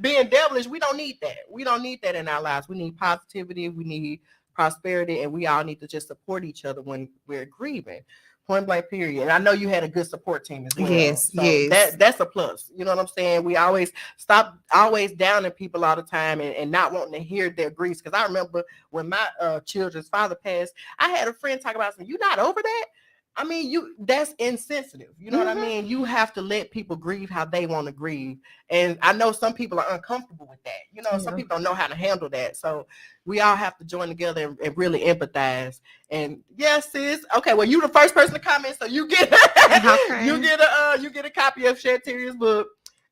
Speaker 1: being devilish. We don't need that. We don't need that in our lives. We need positivity. We need prosperity, and we all need to just support each other when we're grieving. Point blank, period. And I know you had a good support team as well.
Speaker 3: Yes,
Speaker 1: so
Speaker 3: yes.
Speaker 1: That's a plus. You know what I'm saying? We always downing people all the time and not wanting to hear their griefs. Because I remember when my children's father passed, I had a friend talk about something. You not over that? I mean, that's insensitive. You know what I mean? You have to let people grieve how they want to grieve. And I know some people are uncomfortable with that. Some people don't know how to handle that. So we all have to join together and really empathize. And yes, sis. Okay, well, you the first person to comment, so you get you get a copy of Shed Terrier's book.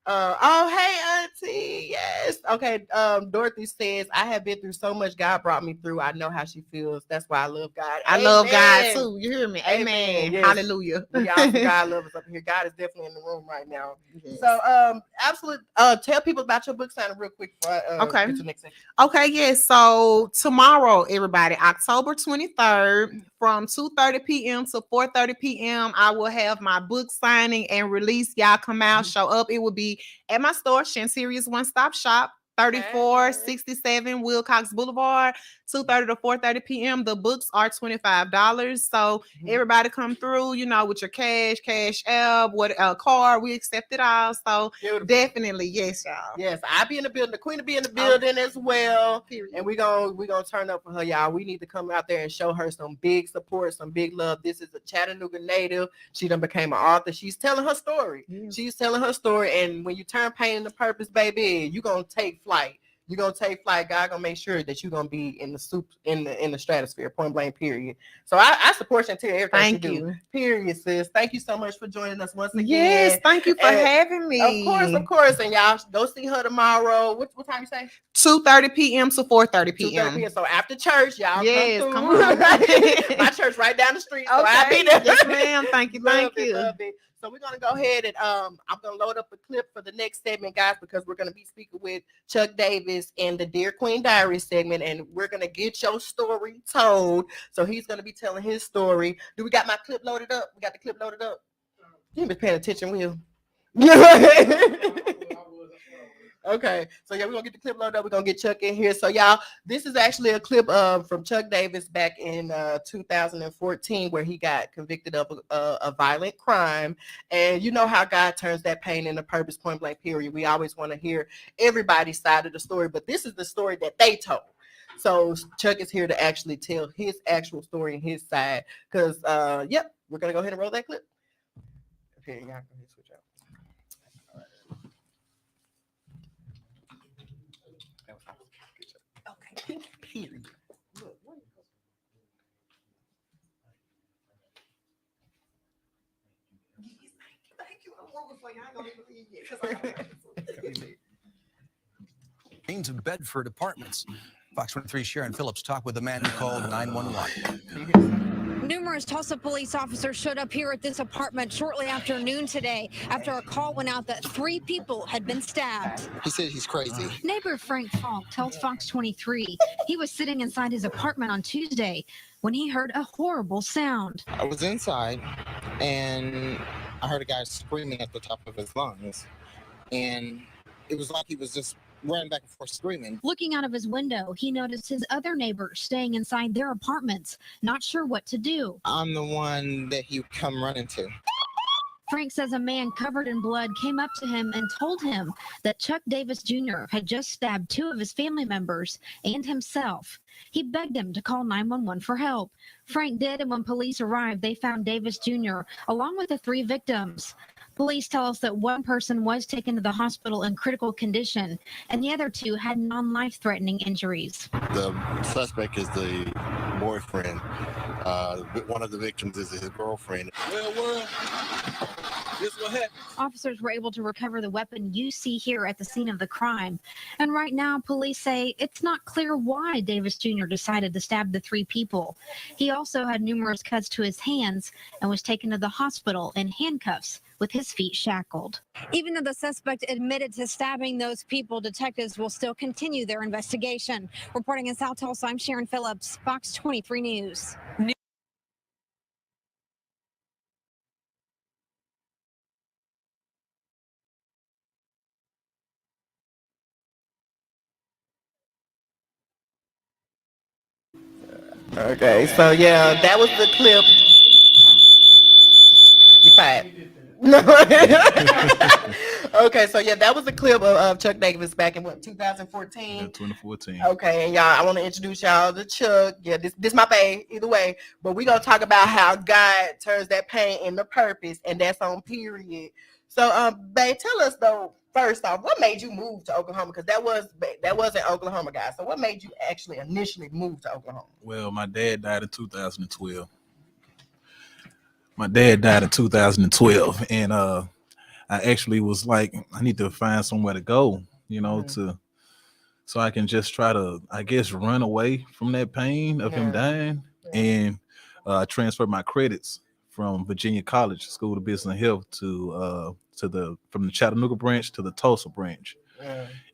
Speaker 1: Oh, hey, Auntie. Yes. Okay. Dorothy says, I have been through so much. God brought me through. I know how she feels. That's why I love God.
Speaker 3: I love God too. You hear me? Amen.
Speaker 1: Yes.
Speaker 3: Hallelujah.
Speaker 1: We got some God lovers up here. God is definitely in the room right now.
Speaker 3: Yes.
Speaker 1: So, absolute. Tell people about your book signing real quick before I
Speaker 3: Okay.
Speaker 1: get to the next section.
Speaker 3: Okay, yes. So tomorrow, everybody, October 23rd, from 2:30 p.m. to 4:30 p.m., I will have my book signing and release. Y'all come out, show up. It will be at my store, Shantiria's One Stop Shop, 3467 Wilcox Boulevard, 2:30 to 4:30 p.m. The books are $25. So everybody come through, with your cash app, what card. We accept it all. So
Speaker 1: Beautiful.
Speaker 3: definitely, yes, y'all.
Speaker 1: Yes, I'll be in the building. The queen will be in the building as well.
Speaker 3: Period.
Speaker 1: And we're gonna turn up for her, y'all. We need to come out there and show her some big support, some big love. This is a Chattanooga native. She done became an author. She's telling her story.
Speaker 3: Yeah.
Speaker 1: She's telling her story. And when you turn pain into purpose, baby, you're gonna take flight. You're gonna take flight. God gonna make sure that you're gonna be in the soup in the stratosphere, point blank, period. So I support you until everything
Speaker 3: Thank
Speaker 1: you do. Period, sis. Thank you so much for joining us once again.
Speaker 3: Yes, thank you for having me.
Speaker 1: Of course. And y'all go see her tomorrow. What time you say?
Speaker 3: 2:30 p.m. to 4:30 p.m.
Speaker 1: 2:30 p.m. So after church, y'all
Speaker 3: come
Speaker 1: through.
Speaker 3: on.
Speaker 1: My church right down the street. So I'll be there.
Speaker 3: Yes, ma'am. Thank you.
Speaker 1: Love it. So we're gonna go ahead and I'm gonna load up a clip for the next segment, guys, because we're gonna be speaking with Chuck Davis in the Dear Queen Diary segment, and we're gonna get your story told. So he's gonna be telling his story. Do we got my clip loaded up? We got the clip loaded up. You been paying attention, Will? Okay, so yeah, we're gonna get the clip loaded up. We're gonna get Chuck in here. So y'all, this is actually a clip from Chuck Davis back in 2014, where he got convicted of a violent crime. And you know how God turns that pain into purpose, point blank, period. We always want to hear everybody's side of the story, but this is the story that they told. So Chuck is here to actually tell his actual story and his side. Because yep, we're gonna go ahead and roll that clip. Okay, y'all go ahead and switch out. Okay. Period.
Speaker 4: To Bedford Apartments. Fox 23 Sharon Phillips talked with the man who called 911.
Speaker 5: Numerous Tulsa police officers showed up here at this apartment shortly after noon today after a call went out that 3 people had been stabbed.
Speaker 6: He said he's crazy.
Speaker 5: Neighbor Frank Falk tells Fox 23 he was sitting inside his apartment on Tuesday when he heard a horrible sound.
Speaker 6: I was inside and I heard a guy screaming at the top of his lungs. And it was like he was just running back and forth screaming.
Speaker 5: Looking out of his window, he noticed his other neighbors staying inside their apartments, not sure what to do.
Speaker 6: I'm the one that he would come running to.
Speaker 5: Frank says a man covered in blood came up to him and told him that Chuck Davis Jr. had just stabbed 2 of his family members and himself. He begged him to call 911 for help. Frank did, and when police arrived, they found Davis Jr. along with the 3 victims. Police tell us that one person was taken to the hospital in critical condition, and the other 2 had non-life-threatening injuries.
Speaker 7: The suspect is the boyfriend. One of the victims is his girlfriend.
Speaker 8: Well, this what happened.
Speaker 5: Officers were able to recover the weapon you see here at the scene of the crime. And right now, police say it's not clear why Davis Jr. decided to stab the 3 people. He also had numerous cuts to his hands and was taken to the hospital in handcuffs with his feet shackled. Even though the suspect admitted to stabbing those people, detectives will still continue their investigation. Reporting in South Tulsa, I'm Sharon Phillips, Fox 23 News.
Speaker 1: Okay, so yeah, that was the clip. You fired. No. Okay, so yeah, that was a clip of Chuck Davis back in what, 2014?
Speaker 8: Yeah, 2014.
Speaker 1: Okay, and y'all, I want to introduce y'all to Chuck. Yeah, this my bae, either way. But we're gonna talk about how God turns that pain into purpose, and that's on period. So bae, tell us though, first off, what made you move to Oklahoma? Because that wasn't Oklahoma, guys. So what made you actually initially move to Oklahoma?
Speaker 8: Well, my dad died in 2012. And I actually was like, I need to find somewhere to go, so I can just try to, I guess, run away from that pain of him dying. And I transferred my credits from Virginia College School of Business and Health from the Chattanooga branch to the Tulsa branch,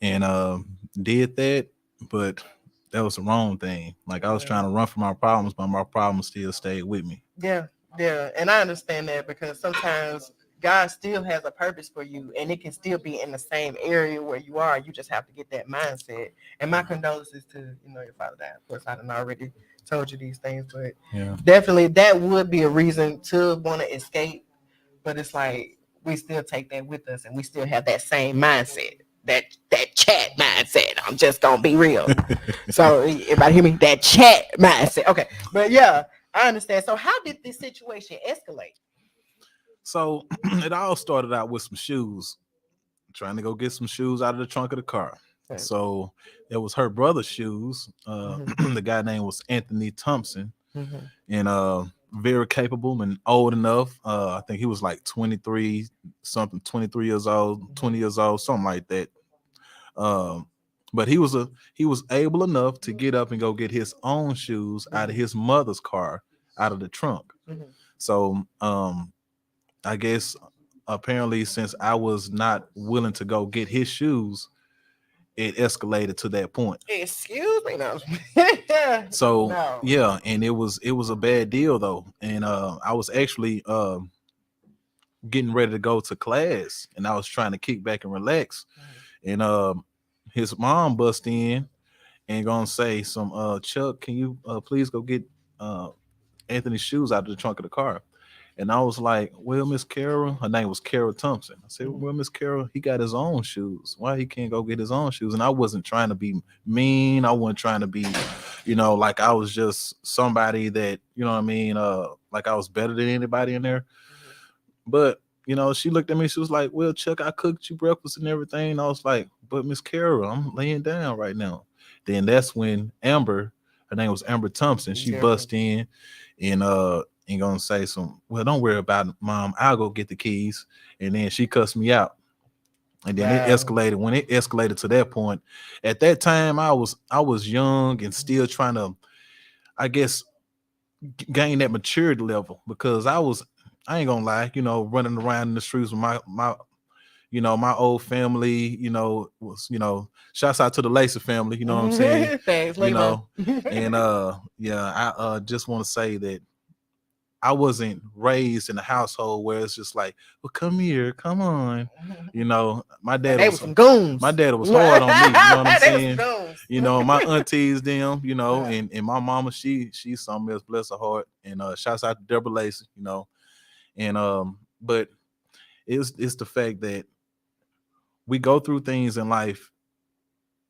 Speaker 8: and did that, but that was the wrong thing. Like I was trying to run from my problems, but my problems still stayed with me.
Speaker 1: Yeah, and I understand that because sometimes God still has a purpose for you, and it can still be in the same area where you are. You just have to get that mindset. And my condolences to your father died. Of course, I done already told you these things, but definitely that would be a reason to want to escape. But it's like we still take that with us, and we still have that same mindset. That chat mindset. I'm just gonna be real. So everybody hear me? That chat mindset. Okay, but yeah, I understand. So how did this situation escalate?
Speaker 8: So it all started out with some shoes, trying to go get some shoes out of the trunk of the car.
Speaker 1: Okay.
Speaker 8: So it was her brother's shoes. The guy name was Anthony Thompson, and very capable and old enough. I think he was like 23 years old, 20 years old, something like that. But he was able enough to get up and go get his own shoes out of his mother's car, out of the trunk. So I guess apparently since I was not willing to go get his shoes, it escalated to that point.
Speaker 1: Excuse me, no.
Speaker 8: So
Speaker 1: No.
Speaker 8: yeah, and it was a bad deal though. And I was actually getting ready to go to class, and I was trying to kick back and relax. And his mom bust in and gonna say Chuck, can you please go get Anthony's shoes out of the trunk of the car? And I was like, well, Miss Carol, her name was Carol Thompson. I said, well, Miss Carol, he got his own shoes. Why he can't go get his own shoes? And I wasn't trying to be mean. I wasn't trying to be, like I was just somebody that, you know what I mean? Like I was better than anybody in there. But, she looked at me. She was like, well, Chuck, I cooked you breakfast and everything. And I was like, but Miss Carol, I'm laying down right now. Then that's when Amber, her name was Amber Thompson. She bust in and gonna say well, don't worry about it, Mom. I'll go get the keys. And then she cussed me out. And then it escalated. When it escalated to that point, at that time, I was young and still trying to, I guess, gain that maturity level, because I ain't gonna lie, running around in the streets with my my old family, was, shouts out to the Lacey family, you know what I'm saying?
Speaker 1: Thanks,
Speaker 8: and I just want to say that I wasn't raised in a household where it's just like, well, come here, come on. My dad
Speaker 1: was some goons.
Speaker 8: My dad was hard on me, you know what I'm saying? My aunties, them, and my mama, she's something else, bless her heart. And shouts out to Deborah Lacey, and but it's the fact that we go through things in life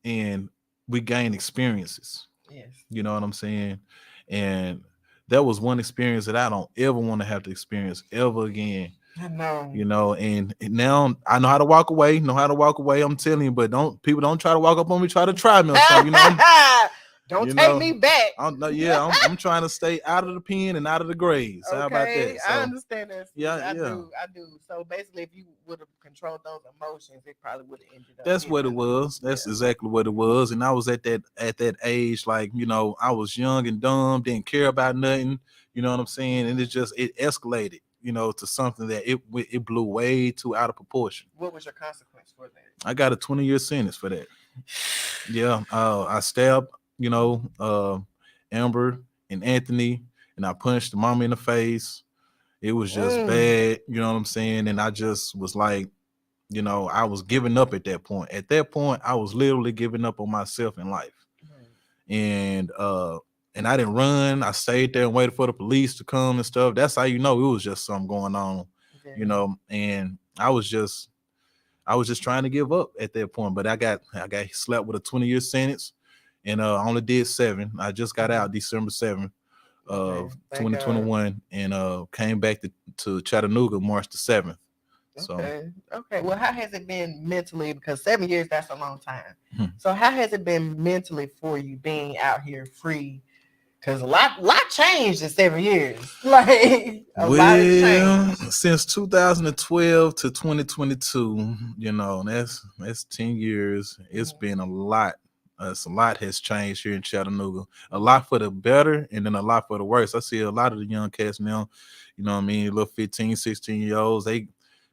Speaker 8: and we gain experiences.
Speaker 1: Yes.
Speaker 8: You know what I'm saying? And that was one experience that I don't ever want to have to experience ever again.
Speaker 1: I know.
Speaker 8: And now I know how to walk away. I'm telling you, but people don't try to walk up on me, try to try me or something.
Speaker 1: Don't take me back.
Speaker 8: I'm trying to stay out of the pen and out of the graves.
Speaker 1: Okay,
Speaker 8: How about that? So,
Speaker 1: I understand that.
Speaker 8: Yeah,
Speaker 1: I do. So basically, if you would have controlled those emotions, it probably would have ended up.
Speaker 8: That's what it was. That's exactly what it was. And I was at that age, like, I was young and dumb, didn't care about nothing. You know what I'm saying? And it escalated, to something that it blew way too out of proportion.
Speaker 1: What was your consequence for that?
Speaker 8: I got a 20-year sentence for that. Yeah, I stabbed, Amber and Anthony, and I punched the mama in the face. It was just bad, you know what I'm saying? And I just was like, I was giving up at that point. At that point, I was literally giving up on myself in life. And I didn't run. I stayed there and waited for the police to come and stuff. That's how it was just something going on, and I was just trying to give up at that point. But I got slapped with a 20-year sentence, and I only did 7. I just got out December 7th of 2021, and came back to Chattanooga March the 7th. So
Speaker 1: okay. Well, how has it been mentally? Because 7 years, that's a long time. So how has it been mentally for you being out here free? Because a lot changed in 7 years. Like a lot has
Speaker 8: Well,
Speaker 1: changed.
Speaker 8: since 2012 to 2022, that's 10 years. It's been a lot. A lot has changed here in Chattanooga. A lot for the better and then a lot for the worse. I see a lot of the young cats now, little 15, 16-year-olds,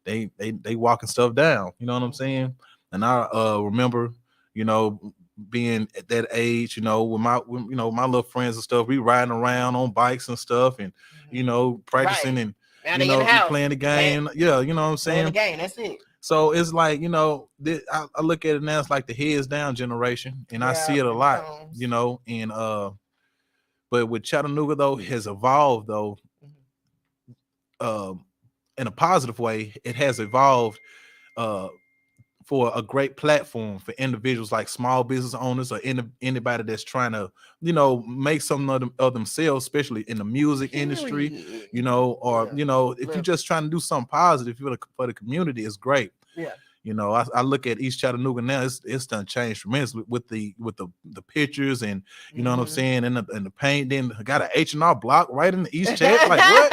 Speaker 8: they walking stuff down. You know what I'm saying? And I remember, being at that age, with my little friends and stuff, we riding around on bikes and stuff and practicing
Speaker 1: Right.
Speaker 8: and
Speaker 1: Now they in the house
Speaker 8: playing the game. Yeah, you know what I'm
Speaker 1: playing the
Speaker 8: saying?
Speaker 1: game. That's it.
Speaker 8: So it's like, I look at it now, it's like the heads down generation, and I see it a
Speaker 1: in the
Speaker 8: lot,
Speaker 1: homes.
Speaker 8: and but with Chattanooga though, it has evolved though, in a positive way. It has evolved uh for a great platform for individuals like small business owners or anybody that's trying to, make something of themselves, especially in the music industry,
Speaker 1: Period.
Speaker 8: or
Speaker 1: Yeah.
Speaker 8: if you're just trying to do something positive for the community, it's great.
Speaker 1: Yeah.
Speaker 8: I look at East Chattanooga now. It's done changed tremendously with the pictures and you know what I'm saying, and the paint. Then I got an H&R Block right in the East Chat. Like what?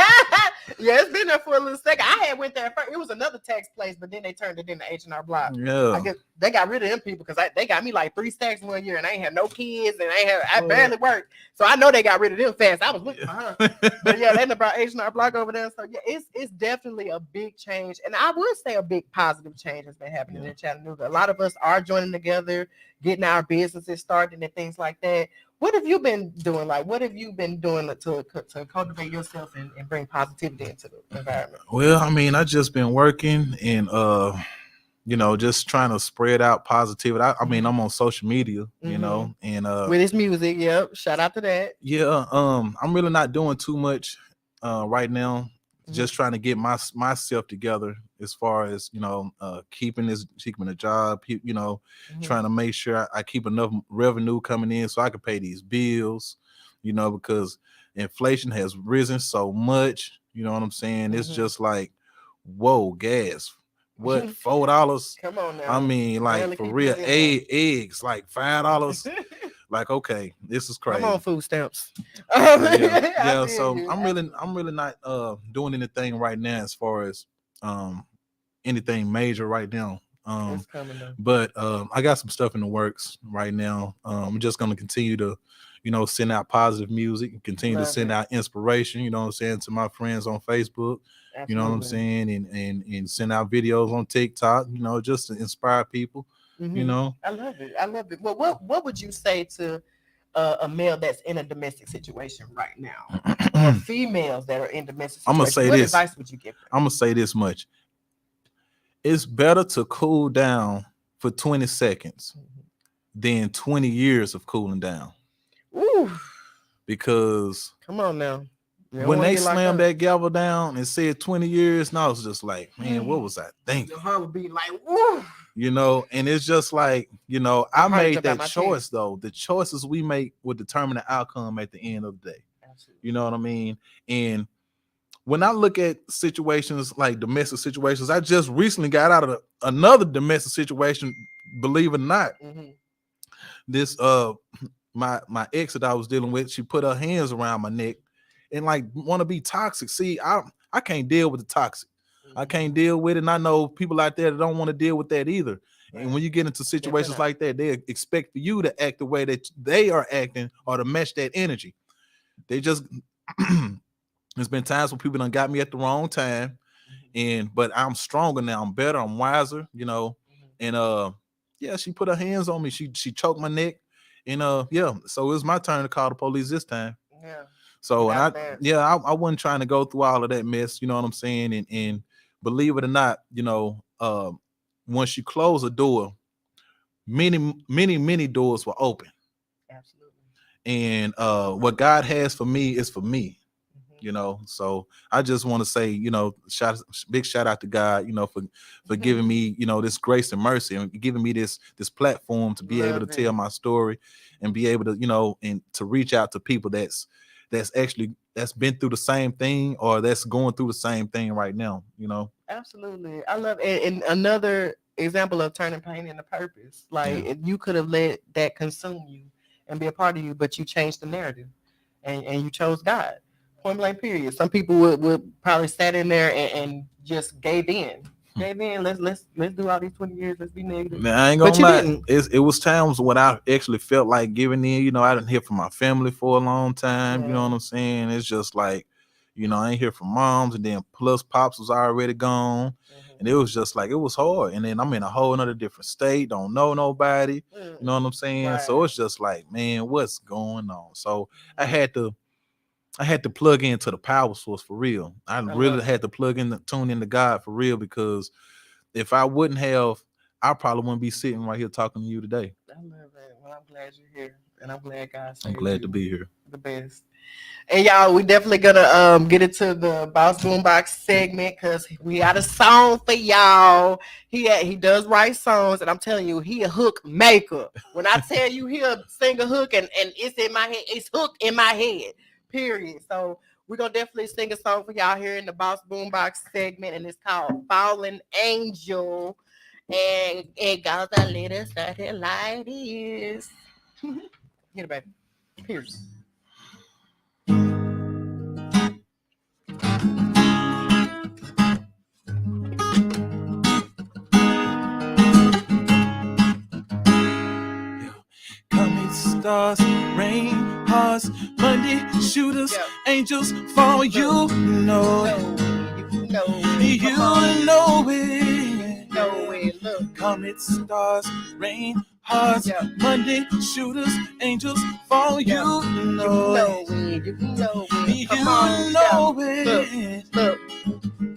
Speaker 1: Yeah, it's been there for a little second. I had went there first. It was another tax place, but then they turned it into H&R Block.
Speaker 8: Yeah.
Speaker 1: I guess they got rid of them people because they got me like 3 stacks 1 year, and I ain't had no kids, and I barely worked. So I know they got rid of them fast. I was looking for her, but yeah, they brought H&R Block over there. So yeah, it's definitely a big change, and I would say a big positive change has been happening in Chattanooga. A lot of us are joining together, getting our businesses started and things like that. What have you been doing? Like, what have you been doing to cultivate yourself and bring positivity into the environment?
Speaker 8: Well, I mean, I just been working and just trying to spread out positivity. I mean, I'm on social media, and
Speaker 1: with his music, yep. Shout out to that.
Speaker 8: Yeah, I'm really not doing too much right now. Just trying to get myself together as far as keeping a job, trying to make sure I keep enough revenue coming in so I can pay these bills, because inflation has risen so much. You know what I'm saying? It's just like, whoa, gas. What, $4?
Speaker 1: Come on now.
Speaker 8: I mean, like
Speaker 1: Barely
Speaker 8: for
Speaker 1: keep
Speaker 8: real,
Speaker 1: it in
Speaker 8: eggs like $5. Like, okay, this is crazy.
Speaker 1: I'm on food stamps.
Speaker 8: Yeah. So I'm really not doing anything right now as far as anything major right now.
Speaker 1: It's coming though.
Speaker 8: But I got some stuff in the works right now. I'm just gonna continue to, send out positive music and continue to send out inspiration, you know what I'm saying, to my friends on Facebook.
Speaker 1: Absolutely.
Speaker 8: You know what I'm saying, and send out videos on TikTok, just to inspire people.
Speaker 1: I love it. Well, what would you say to a male that's in a domestic situation right now, or females that are in domestic situations?
Speaker 8: I'm gonna say
Speaker 1: what
Speaker 8: this.
Speaker 1: advice would you give them?
Speaker 8: I'm gonna say this much: it's better to cool down for 20 seconds than 20 years of cooling down.
Speaker 1: Ooh,
Speaker 8: because
Speaker 1: come on now.
Speaker 8: When they slammed that gavel down and said 20 years, and I was just like, man, what was I thinking?
Speaker 1: Your heart would be like, woo.
Speaker 8: And it's just like, I made that choice though. The choices we make will determine the outcome at the end of the day. Absolutely. You know what I mean? And when I look at situations like domestic situations, I just recently got out of another domestic situation, believe it or not. This my ex that I was dealing with, she put her hands around my neck and like want to be toxic. See, I can't deal with the toxic. I can't deal with it. And I know people out there that don't want to deal with that either. Right. And when you get into situations like that, they expect for you to act the way that they are acting or to match that energy. They just there's been times when people done got me at the wrong time, but I'm stronger now. I'm better. I'm wiser. And she put her hands on me. She choked my neck, and so it was my turn to call the police this time.
Speaker 1: Yeah.
Speaker 8: So I wasn't trying to go through all of that mess, you know what I'm saying? And believe it or not, once you close a door, many doors will open.
Speaker 1: Absolutely.
Speaker 8: And what God has for me is for me. So I just want to say, big shout out to God, for giving me, this grace and mercy and giving me this platform to be able to tell my story and be able to, and to reach out to people that's been through the same thing or that's going through the same thing right now,
Speaker 1: Absolutely. I love it. And another example of turning pain into purpose. Like you could have let that consume you and be a part of you, but you changed the narrative. and you chose God. Point blank period. Some people would probably sat in there and just gave in. Gave in. Let's do all these 20 years. Let's be negative.
Speaker 8: Man, I ain't
Speaker 1: But
Speaker 8: gonna
Speaker 1: you
Speaker 8: lie.
Speaker 1: didn't.
Speaker 8: It was times when I actually felt like giving in. You know, I didn't hear from my family for a long time. You know what I'm saying? It's just like, you know, I ain't hear from moms, and then plus pops was already gone, and it was just like it was hard. And then I'm in a whole another different state, don't know nobody. You know what I'm saying? So it's just like, man, what's going on? So I had to plug into the power source for real. I really had to tune into God for real, because if I wouldn't have, I probably wouldn't be sitting right here talking to you today.
Speaker 1: I love it. Well, I'm glad you're here, and I'm glad God saved
Speaker 8: I'm glad to be here.
Speaker 1: The best. And y'all, we definitely gonna get into the Boss Boombox segment because we got a song for y'all. He does write songs, and I'm telling you, he a hook maker. When I tell you he'll sing a hook and it's in my head, it's hooked in my head. Period. So we're gonna definitely sing a song for y'all here in the Boss Boombox segment, and it's called Fallen Angel. And it goes a little something like this. Get it, baby. Pierce.
Speaker 8: Coming stars, rain, hearts, Monday shooters, angels fall. You know it. You know it. Look. Comet stars, rain, hearts, Monday shooters, angels fall. You know it.
Speaker 1: You know it.
Speaker 8: You know it.
Speaker 1: Look.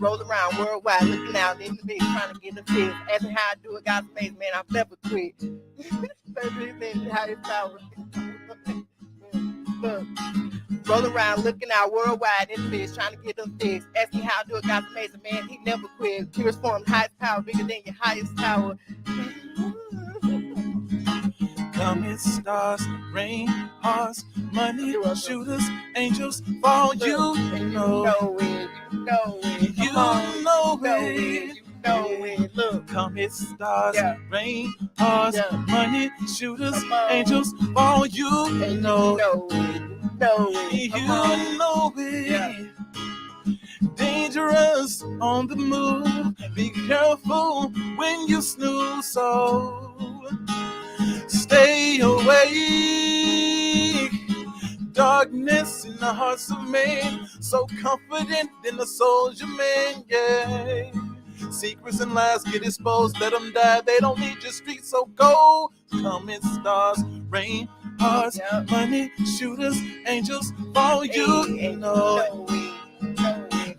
Speaker 1: Roll around worldwide, looking out in the big, trying to get the fix. Asking how I do it, God's amazing, man. I've never quit. Baby, how it's power. Look. Roll around, looking out worldwide in the big, trying to get them fixed. Asking how I do it, God's amazing, man. He never quit. Purest form, highest power, bigger than your highest tower.
Speaker 8: Comet stars, rain, hearts, money, shooters, angels fall. You know it.
Speaker 1: You know it.
Speaker 8: You know it.
Speaker 1: You know it. Look.
Speaker 8: Comet stars, rain, hearts, money, shooters, angels fall. You know it. You know it. Dangerous on the move. Be careful when you snooze. So stay awake. Darkness in the hearts of men, so confident in the soldier man, yeah. Secrets and lies get exposed, let them die. They don't need your streets so cold. Coming stars, rain, hearts, money, shooters, angels fall. You know it.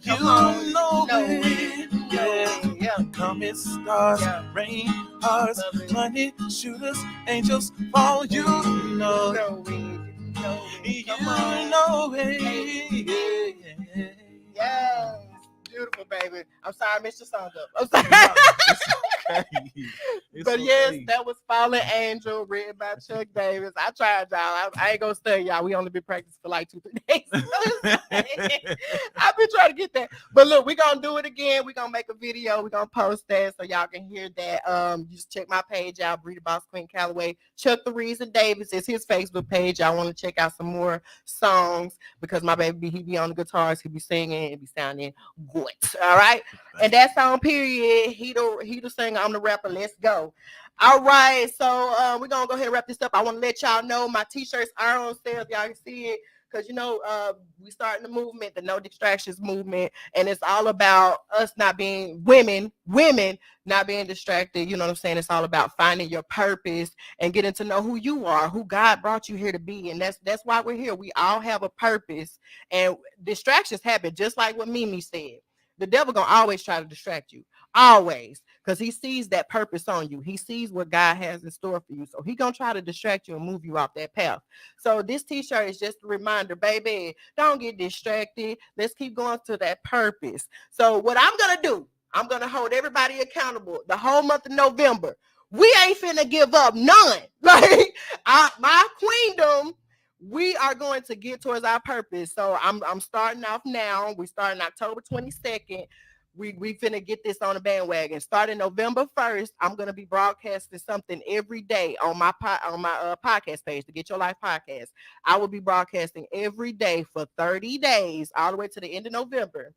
Speaker 8: You know it. Yeah. Coming stars, rain, hearts, money, shooters, angels fall. You know it. You know it.
Speaker 1: Yes. Beautiful, baby. I'm sorry I missed your song up. I'm sorry. But yes, that was Fallen Angel, written by Chuck Davis. I tried, y'all. I ain't gonna stay, y'all. We only been practicing for like 2-3 days. I've been trying to get that. But look, we're gonna do it again. We're gonna make a video. We're gonna post that so y'all can hear that. Just check my page out, Bree the Boss Queen Calloway. Chuck the Reason Davis is his Facebook page. I want to check out some more songs because my baby, he be on the guitars, he be singing, it be sounding good. All right. And that song, period. He the singer, I'm the rapper. Let's go. All right. So we're gonna go ahead and wrap this up. I want to let y'all know my t-shirts are on sale. Y'all can see it. Because, we starting the movement, the No Distractions movement, and it's all about us not being women not being distracted. You know what I'm saying? It's all about finding your purpose and getting to know who you are, who God brought you here to be. And that's why we're here. We all have a purpose, and distractions happen, just like what MeMe said. The devil gonna always try to distract you, always, because he sees that purpose on you. He sees what God has in store for you. So he gonna try to distract you and move you off that path. So this t-shirt is just a reminder, baby, don't get distracted. Let's keep going to that purpose. So what I'm gonna do, I'm gonna hold everybody accountable the whole month of November. We ain't finna give up none. Like my queendom, we are going to get towards our purpose. So I'm starting off now. We're starting October 22nd. we finna get this on the bandwagon. Starting November 1st, I'm gonna be broadcasting something every day on my podcast page, the Get Your Life podcast. I will be broadcasting every day for 30 days, all the way to the end of November.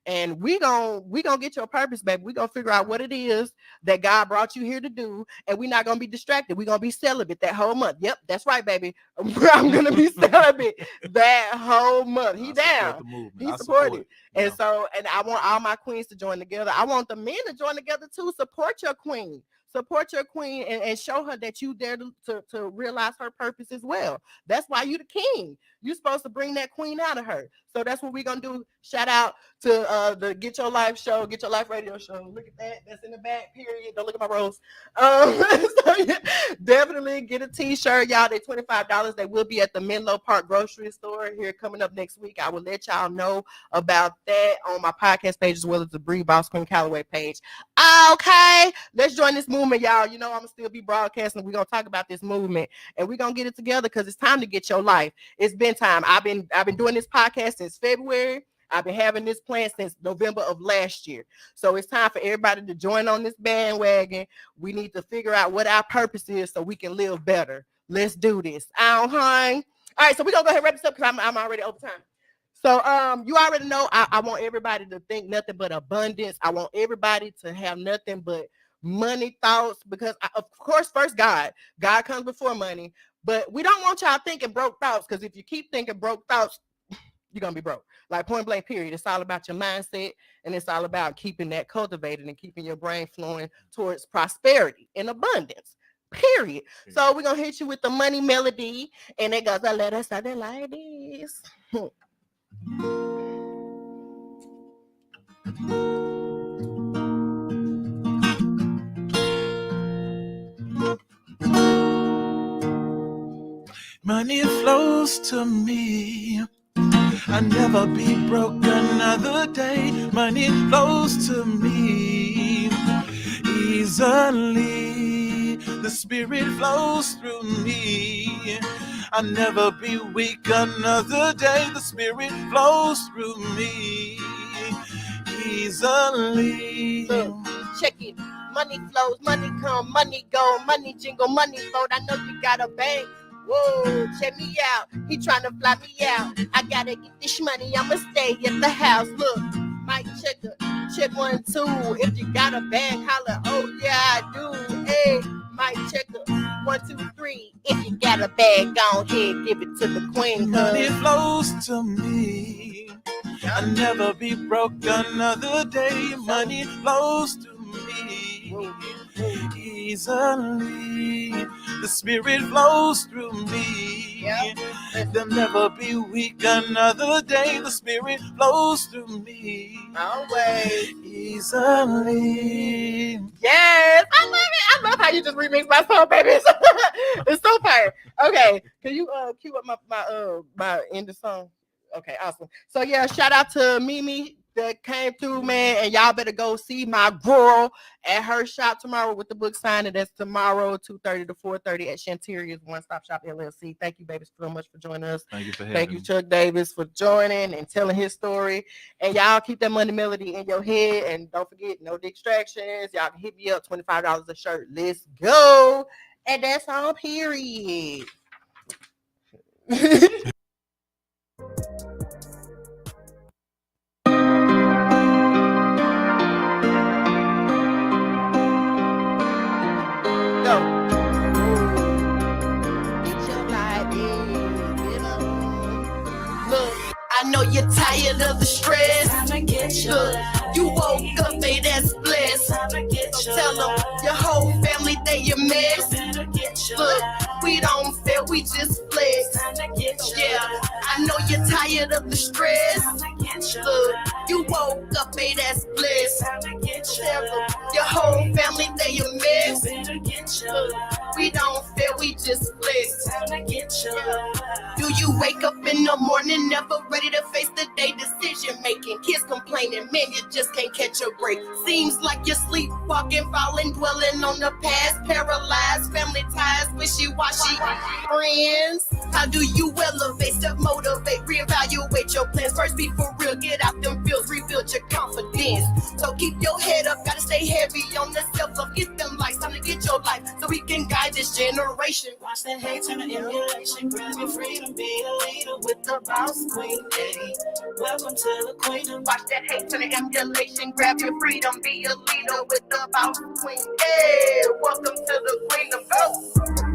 Speaker 1: And we gonna get your purpose, baby. We gonna figure out what it is that God brought you here to do, and we're not gonna be distracted. We're gonna be celibate that whole month. Yep, that's right, baby. I'm gonna be celibate that whole month. He down. He supported. And so, and I want all my queens to join together. I want the men to join together too. Support your queen. Support your queen and show her that you there to realize her purpose as well. That's why you the king. You're supposed to bring that queen out of her. So that's what we're going to do. Shout out to the Get Your Life show, Get Your Life radio show. Look at that. That's in the back, period. Don't look at my rose. So yeah, definitely get a t-shirt, y'all. They're $25. They will be at the Menlo Park grocery store here coming up next week. I will let y'all know about that on my podcast page as well as the Bree Boss Queen Callaway page. Okay, let's join this movement, y'all. You know I'm going to still be broadcasting. We're going to talk about this movement, and we're going to get it together because it's time to get your life. It's been time. I've been doing this podcast since February. I've been having this plan since November of last year. So it's time for everybody to join on this bandwagon. We need to figure out what our purpose is so we can live better. Let's do this. All right, so we're going to go ahead and wrap this up because I'm already over time. So you already know I want everybody to think nothing but abundance. I want everybody to have nothing but money thoughts because, of course, first God comes before money. But we don't want y'all thinking broke thoughts because if you keep thinking broke thoughts, you're going to be broke. Like point blank, period. It's all about your mindset, and it's all about keeping that cultivated and keeping your brain flowing towards prosperity and abundance, period. So we're going to hit you with the money melody, and it goes, I let us sound like this.
Speaker 8: Money flows to me. I never be broke another day. Money flows to me easily. The spirit flows through me. I never be weak another day. The spirit flows through me easily.
Speaker 1: Look, check it. Money flows, money come, money go, money jingle, money float. I know you got a bank. Whoa, check me out. He trying to fly me out. I gotta get this money. I'ma stay at the house. Look, Mike checker, check 1, 2. If you got a bag, holler. Oh yeah, I do. Hey, Mike checker, 1, 2, 3. If you got a bag, go ahead, give it to the queen.
Speaker 8: Money flows to me. I never be broke another day. Money flows to me easily. The spirit flows through me. There'll never be weak another day. The spirit flows through me
Speaker 1: always
Speaker 8: easily.
Speaker 1: Yes, I love it. I love how you just remix my song, baby. It's so fire. Okay, can you cue up my end of song? Okay, awesome. So yeah, shout out to MeMe that came through, man, and y'all better go see my girl at her shop tomorrow with the book signing. That's tomorrow, 2:30 to 4:30 at Shantaria's One Stop Shop LLC. Thank you, babies, so much for joining us.
Speaker 8: Thank you for having
Speaker 1: Thank you,
Speaker 8: me.
Speaker 1: Chuck Davis, for joining and telling his story. And y'all keep that money melody in your head, and don't forget, no distractions. Y'all can hit me up, $25 a shirt. Let's go. And that's all, period.
Speaker 2: I know you're tired of the stress. Look, you woke up, made that bliss. So tell them your whole family they a mess. Look, we don't fail, we just flex. Yeah, I know you're tired of the stress. Look, you woke up, made that bliss. Tell them your whole family they a mess. Look, we don't fail, we just flex. Do you wake up in the morning, never ready to face the day? Decision making, kids complaining, man, you just can't catch a break. Seems like you're sleepwalking, falling, dwelling on the past, paralyzed, family ties, wishy-washy friends. How do you elevate, self-motivate, reevaluate your plans? First be for real, get out them bills, rebuild your confidence. So keep your head up, gotta stay heavy on the self-love. Get them lights, time to get your life so we can guide this generation. Watch that hate turn to emulation. Grab your freedom, be a leader with the boss queen. Hey, welcome to the queendom. Watch that hate turn to emulation. Grab your freedom, be a leader with the boss queen. Hey, welcome to the queendom. Go.